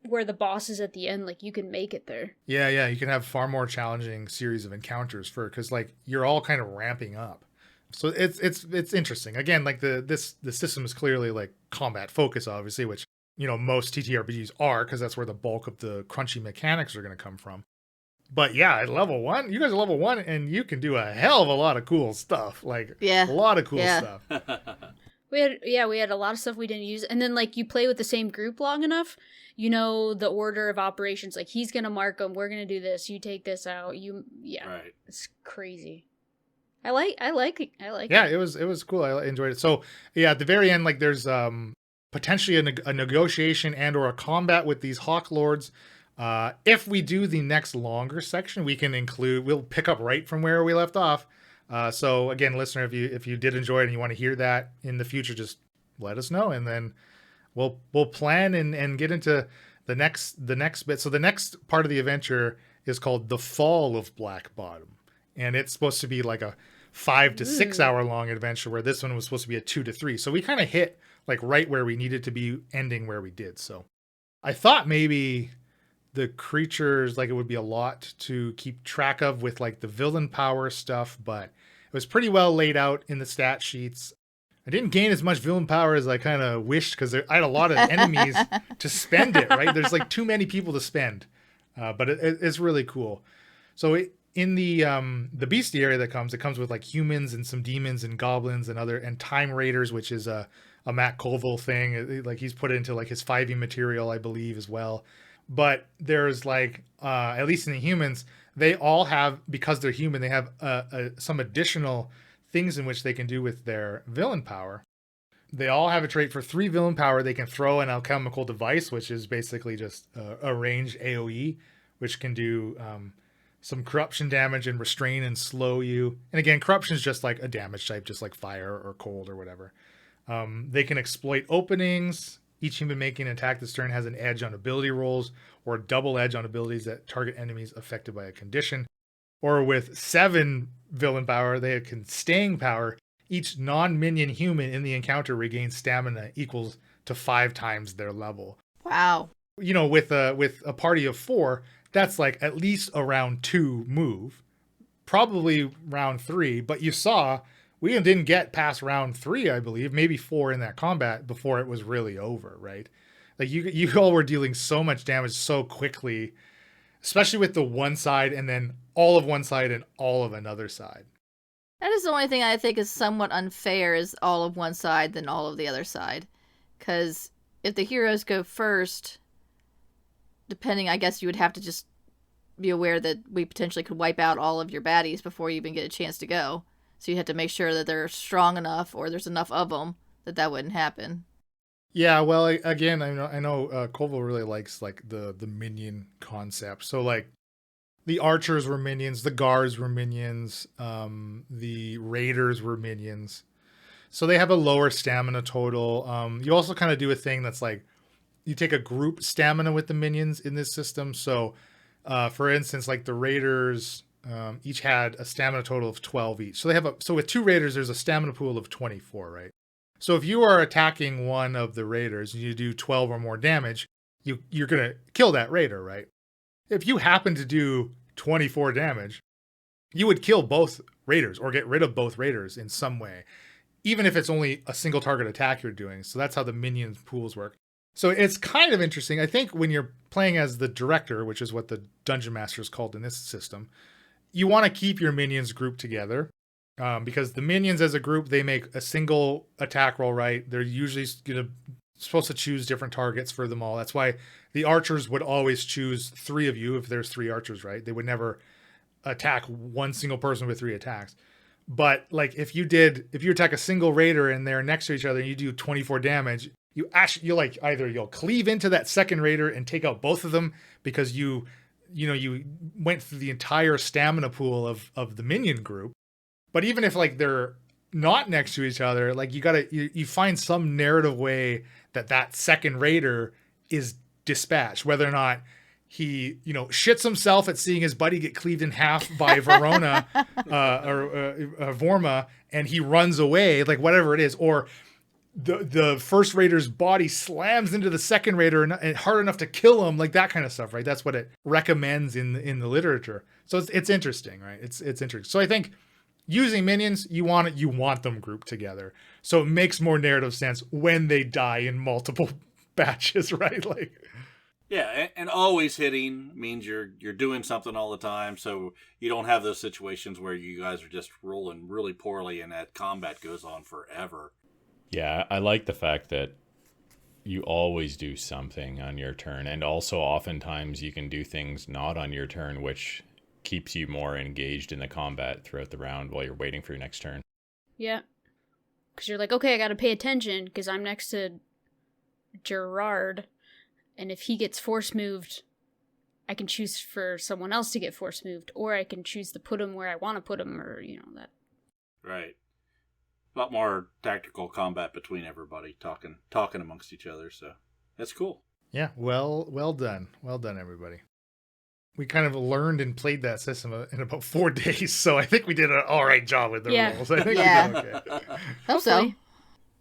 where the boss is at the end, like you can make it there. Yeah, you can have far more challenging series of encounters because like you're all kind of ramping up. So it's interesting. Again, like the system is clearly like combat focus, obviously, which most TTRPGs are, because that's where the bulk of the crunchy mechanics are going to come from. But yeah, at level 1, you guys are level 1, and you can do a hell of a lot of cool stuff. Like a lot of cool stuff. We had a lot of stuff we didn't use, and then like you play with the same group long enough, the order of operations. Like he's gonna mark them, we're gonna do this. You take this out. Right. It's crazy. I like it. Yeah, it was cool. I enjoyed it. So yeah, at the very end, like there's potentially a negotiation and or a combat with these Hawk Lords. If we do the next longer section, we'll pick up right from where we left off. So again, listener, if you did enjoy it and you want to hear that in the future, just let us know, and then we'll plan and get into the next bit. So the next part of the adventure is called The Fall of Blackbottom, and it's supposed to be like a 5 to 6 hour long adventure, where this one was supposed to be a 2 to 3. So we kind of hit like right where we needed to be, ending where we did. So I thought maybe the creatures, like it would be a lot to keep track of with like the villain power stuff, but it was pretty well laid out in the stat sheets. I didn't gain as much villain power as I kind of wished, because I had a lot of enemies to spend it, right? There's like too many people to spend, but it's really cool. So in the bestiary that it comes with like humans and some demons and goblins and time raiders, which is a Matt Colville thing. Like he's put it into like his 5e material, I believe, as well. But there's like, at least in the humans, they all have, because they're human, they have some additional things in which they can do with their villain power. They all have a trait for 3 villain power. They can throw an alchemical device, which is basically just a ranged AoE, which can do some corruption damage and restrain and slow you. And again, corruption is just like a damage type, just like fire or cold or whatever. They can exploit openings. Each human making an attack this turn has an edge on ability rolls, or a double edge on abilities that target enemies affected by a condition. Or with 7 villain power, they can staying power. Each non-minion human in the encounter regains stamina equals to 5 times their level. Wow. With a party of 4, that's like at least a round 2 move, probably round 3. But you saw we didn't get past round 3, I believe, maybe 4 in that combat before it was really over, right? Like you all were dealing so much damage so quickly, especially with the one side and then all of one side and all of another side. That is the only thing I think is somewhat unfair, is all of one side then all of the other side. Because if the heroes go first, depending, I guess you would have to just be aware that we potentially could wipe out all of your baddies before you even get a chance to go. So you have to make sure that they're strong enough, or there's enough of them, that wouldn't happen. Yeah, well, again, I know Colville really likes like the minion concept. So like the archers were minions, the guards were minions, the raiders were minions. So they have a lower stamina total. You also kind of do a thing that's like you take a group stamina with the minions in this system. So for instance, like the raiders each had a stamina total of 12 each. So so with 2 raiders, there's a stamina pool of 24, right? So if you are attacking one of the raiders and you do 12 or more damage, you're going to kill that raider, right? If you happen to do 24 damage, you would kill both raiders or get rid of both raiders in some way, even if it's only a single target attack you're doing. So that's how the minion pools work. So it's kind of interesting. I think when you're playing as the director, which is what the dungeon master is called in this system, you want to keep your minions grouped together. Because the minions as a group, they make a single attack roll, right? They're usually supposed to choose different targets for them all. That's why the archers would always choose 3 of you if there's 3 archers, right? They would never attack one single person with 3 attacks. But like if you attack a single raider and they're next to each other and you do 24 damage, you'll cleave into that second raider and take out both of them, because you went through the entire stamina pool of the minion group. But even if like they're not next to each other, like you find some narrative way that second raider is dispatched, whether or not he, shits himself at seeing his buddy get cleaved in half by Verona or Vorma, and he runs away, like whatever it is, or the first raider's body slams into the second raider and hard enough to kill him, like that kind of stuff, right? That's what it recommends in the literature. So it's interesting, right? It's interesting. So I think using minions, you want them grouped together, so it makes more narrative sense when they die in multiple batches, right? Like. Yeah, and always hitting means you're doing something all the time, so you don't have those situations where you guys are just rolling really poorly and that combat goes on forever. Yeah, I like the fact that you always do something on your turn, and also oftentimes you can do things not on your turn, which keeps you more engaged in the combat throughout the round while you're waiting for your next turn. Yeah, because you're like, okay, I got to pay attention because I'm next to Gerard. And if he gets force moved, I can choose for someone else to get force moved, or I can choose to put him where I want to put him, or that. Right. A lot more tactical combat between everybody, talking amongst each other. So that's cool. Yeah. Well done. Well done, everybody. We kind of learned and played that system in about 4 days, so I think we did an all right job with the rules. I think we did okay. Hope so.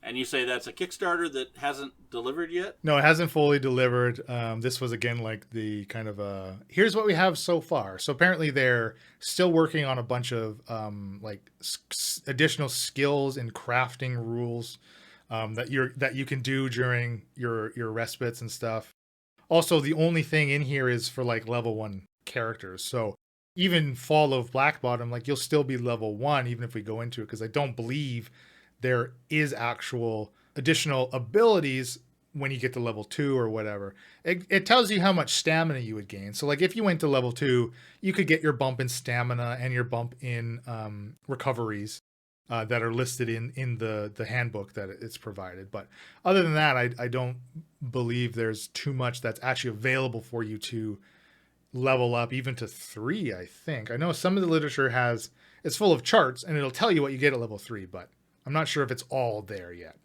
And you say that's a Kickstarter that hasn't delivered yet? No, it hasn't fully delivered. This was, again, like the kind of here's what we have so far. So apparently they're still working on a bunch of additional skills and crafting rules that you can do during your respites and stuff. Also, the only thing in here is for like level 1 characters. So even Fall of Blackbottom, like you'll still be level 1 even if we go into it, because I don't believe there is actual additional abilities when you get to level 2 or whatever. It tells you how much stamina you would gain. So like if you went to level 2, you could get your bump in stamina and your bump in recoveries that are listed in the handbook that it's provided. But other than that, I don't believe there's too much that's actually available for you to level up even to 3, I think. I know some of the literature it's full of charts and it'll tell you what you get at level 3, but I'm not sure if it's all there yet.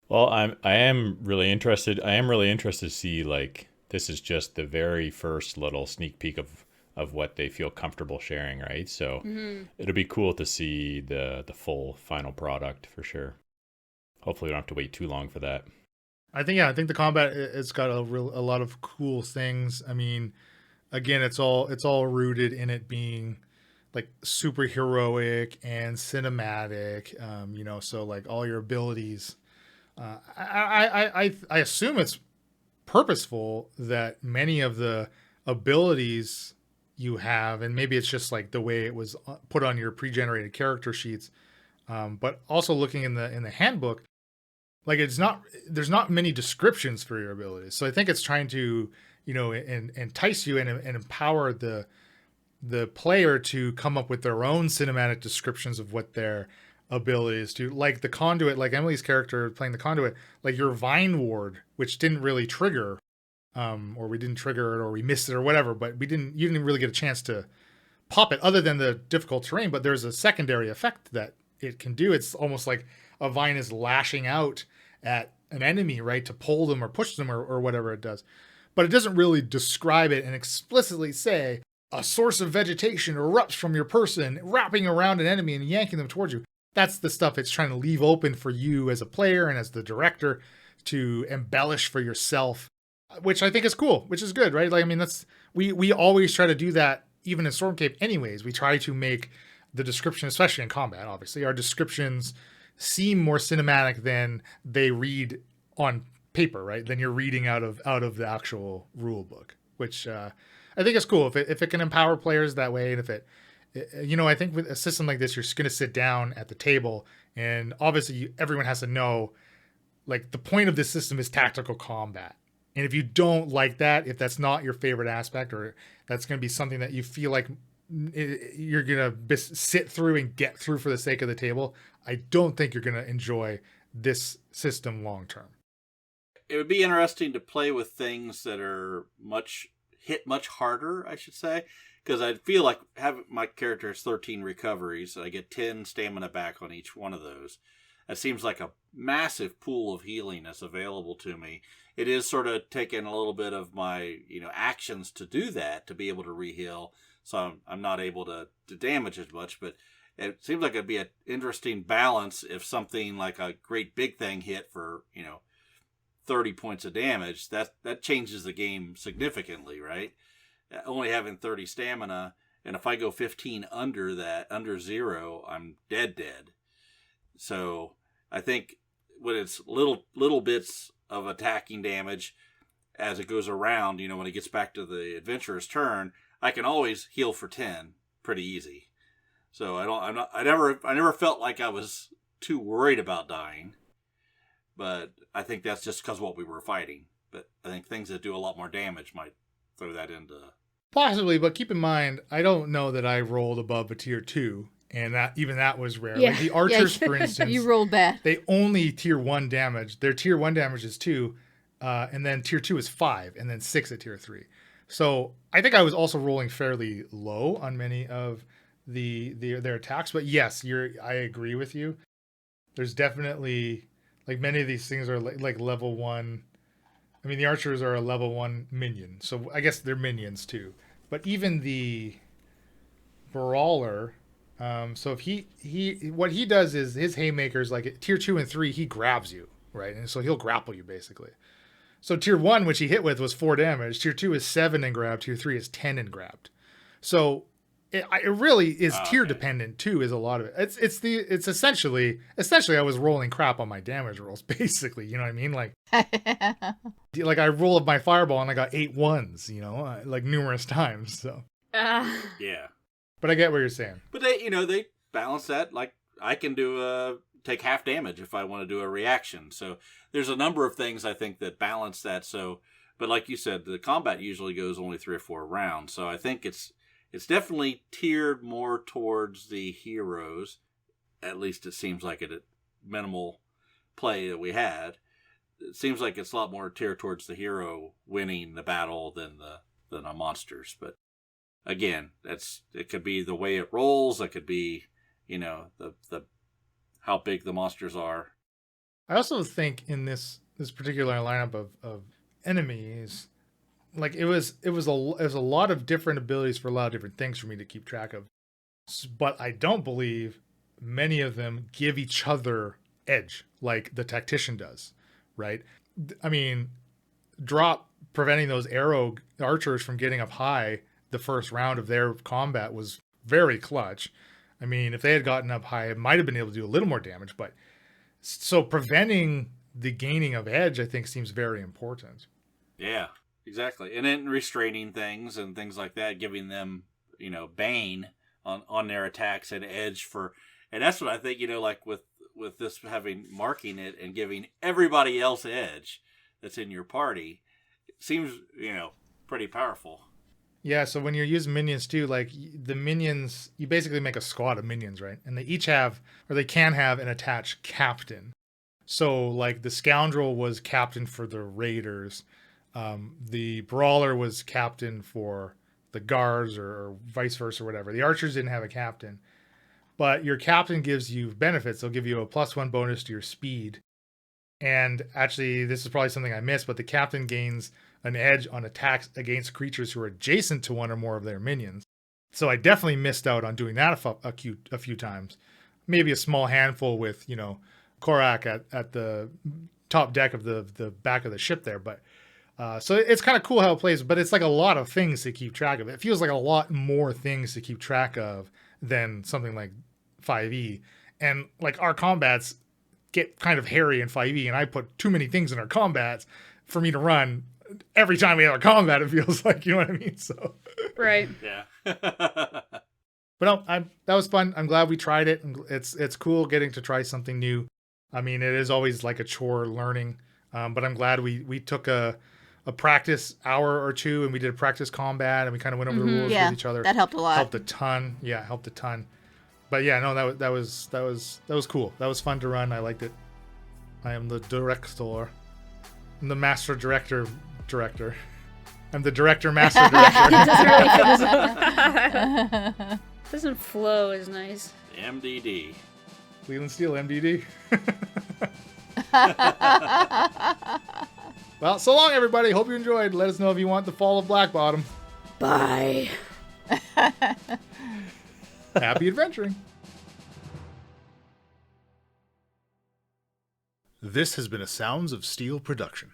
Well, I am really interested. I am really interested to see, like, this is just the very first little sneak peek of what they feel comfortable sharing, right? So it'll be cool to see the full final product for sure. Hopefully we don't have to wait too long for that. I think the combat, it's got a lot of cool things. I mean, again, it's all rooted in it being like super heroic and cinematic, so like all your abilities. I assume it's purposeful that many of the abilities you have, and maybe it's just like the way it was put on your pre-generated character sheets, but also looking in the handbook, like there's not many descriptions for your abilities. So I think it's trying to entice you and empower the player to come up with their own cinematic descriptions of what their abilities do. Like the conduit, like Emily's character playing the conduit, like your vine ward, which didn't really trigger, or we didn't trigger it, or we missed it, or whatever. But you didn't really get a chance to pop it, other than the difficult terrain. But there's a secondary effect that it can do. It's almost like a vine is lashing out at an enemy, right, to pull them or push them or whatever it does. But it doesn't really describe it and explicitly say a source of vegetation erupts from your person, wrapping around an enemy and yanking them towards you. That's the stuff it's trying to leave open for you as a player and as the director to embellish for yourself, which I think is cool, which is good, right? Like, I mean, we always try to do that, even in Stormcape anyways. We try to make the description, especially in combat, obviously, our descriptions seem more cinematic than they read on paper, right? Than you're reading out of the actual rule book, which I think is cool if it can empower players that way. And if I think with a system like this, you're just going to sit down at the table, and obviously everyone has to know, like, the point of this system is tactical combat. And if you don't like that, if that's not your favorite aspect, or that's going to be something that you feel like you're going to sit through and get through for the sake of the table, I don't think you're going to enjoy this system long term. It would be interesting to play with things that are much harder, I should say, because I feel like my character has 13 recoveries, so I get 10 stamina back on each one of those. that seems like a massive pool of healing that's available to me. It is sort of taking a little bit of my, actions to do that, to be able to re-heal. So I'm not able to damage as much, but it seems like it'd be an interesting balance if something like a great big thing hit for, 30 points of damage. That changes the game significantly, right? Only having 30 stamina, and if I go 15 under that, under 0, I'm dead. So I think when it's little bits of attacking damage as it goes around, when it gets back to the adventurer's turn, I can always heal for 10 pretty easy. So I never felt like I was too worried about dying, but I think that's just because of what we were fighting. But I think things that do a lot more damage might throw that into... Possibly, but keep in mind, I don't know that I rolled above a tier 2, and that was rare. Yeah. Like the archers, for instance, You rolled bad. they only tier 1 damage. Their tier 1 damage is 2, and then tier 2 is 5, and then 6 at tier 3. So I think I was also rolling fairly low on many of their attacks. But yes, I agree with you. There's definitely, like, many of these things are like level 1. I mean, the archers are a level 1 minion, so I guess they're minions too. But even the brawler, so if he what he does is his haymakers, like at tier 2 and 3, he grabs you, right? And so he'll grapple you basically. So tier 1, which he hit with, was 4 damage. Tier 2 is 7 and grabbed. Tier 3 is 10 and grabbed. So it really is tier dependent too. Is a lot of it. It's essentially I was rolling crap on my damage rolls basically. You know what I mean? Like I rolled my fireball and I got 8 ones. Like numerous times. So Yeah. But I get what you're saying. But they balance that. Like I can take half damage if I want to do a reaction. So there's a number of things I think that balance that. So, but like you said, the combat usually goes only 3 or 4 rounds. So I think it's definitely tiered more towards the heroes. At least it seems like it at minimal play that we had. It seems like it's a lot more tiered towards the hero winning the battle than the monsters. But again, it could be the way it rolls. It could be, the how big the monsters are. I also think in this particular lineup of enemies, like it was a lot of different abilities for a lot of different things for me to keep track of. But I don't believe many of them give each other edge like the tactician does, right? I mean, drop preventing those arrow archers from getting up high the first round of their combat was very clutch. I mean, if they had gotten up high, it might have been able to do a little more damage, but so preventing the gaining of edge, I think, seems very important. Yeah, exactly. And then restraining things and things like that, giving them, bane on their attacks and edge and that's what I think, like with this having marking it and giving everybody else edge that's in your party, it seems, pretty powerful. Yeah, so when you're using minions too, like the minions, you basically make a squad of minions, right? And they each have, or they can have, an attached captain. So like the scoundrel was captain for the raiders. The brawler was captain for the guards or vice versa or whatever. The archers didn't have a captain. But your captain gives you benefits. They'll give you a +1 bonus to your speed. And actually, this is probably something I missed, but the captain gains an edge on attacks against creatures who are adjacent to one or more of their minions. So I definitely missed out on doing that a few times. Maybe a small handful with, Korak at the top deck of the back of the ship there. But so it's kind of cool how it plays, but it's like a lot of things to keep track of. It feels like a lot more things to keep track of than something like 5e. And like our combats get kind of hairy in 5e, and I put too many things in our combats for me to run every time we have a combat. It feels like, you know what I mean? So Right. Yeah. But no, that was fun. I'm glad we tried it. It's cool getting to try something new. I mean, it is always like a chore learning, but I'm glad we took a practice hour or two and we did a practice combat and we kind of went over the rules with each other. That helped a lot. Helped a ton. Yeah, helped a ton. But yeah, no, that was cool. That was fun to run. I liked it. I am the director. I'm the master director. I'm the director master director. Doesn't flow as nice. MDD. Cleveland Steel, MDD. Well, so long, everybody. Hope you enjoyed. Let us know if you want the fall of Blackbottom. Bye. Happy adventuring. This has been a Sounds of Steel production.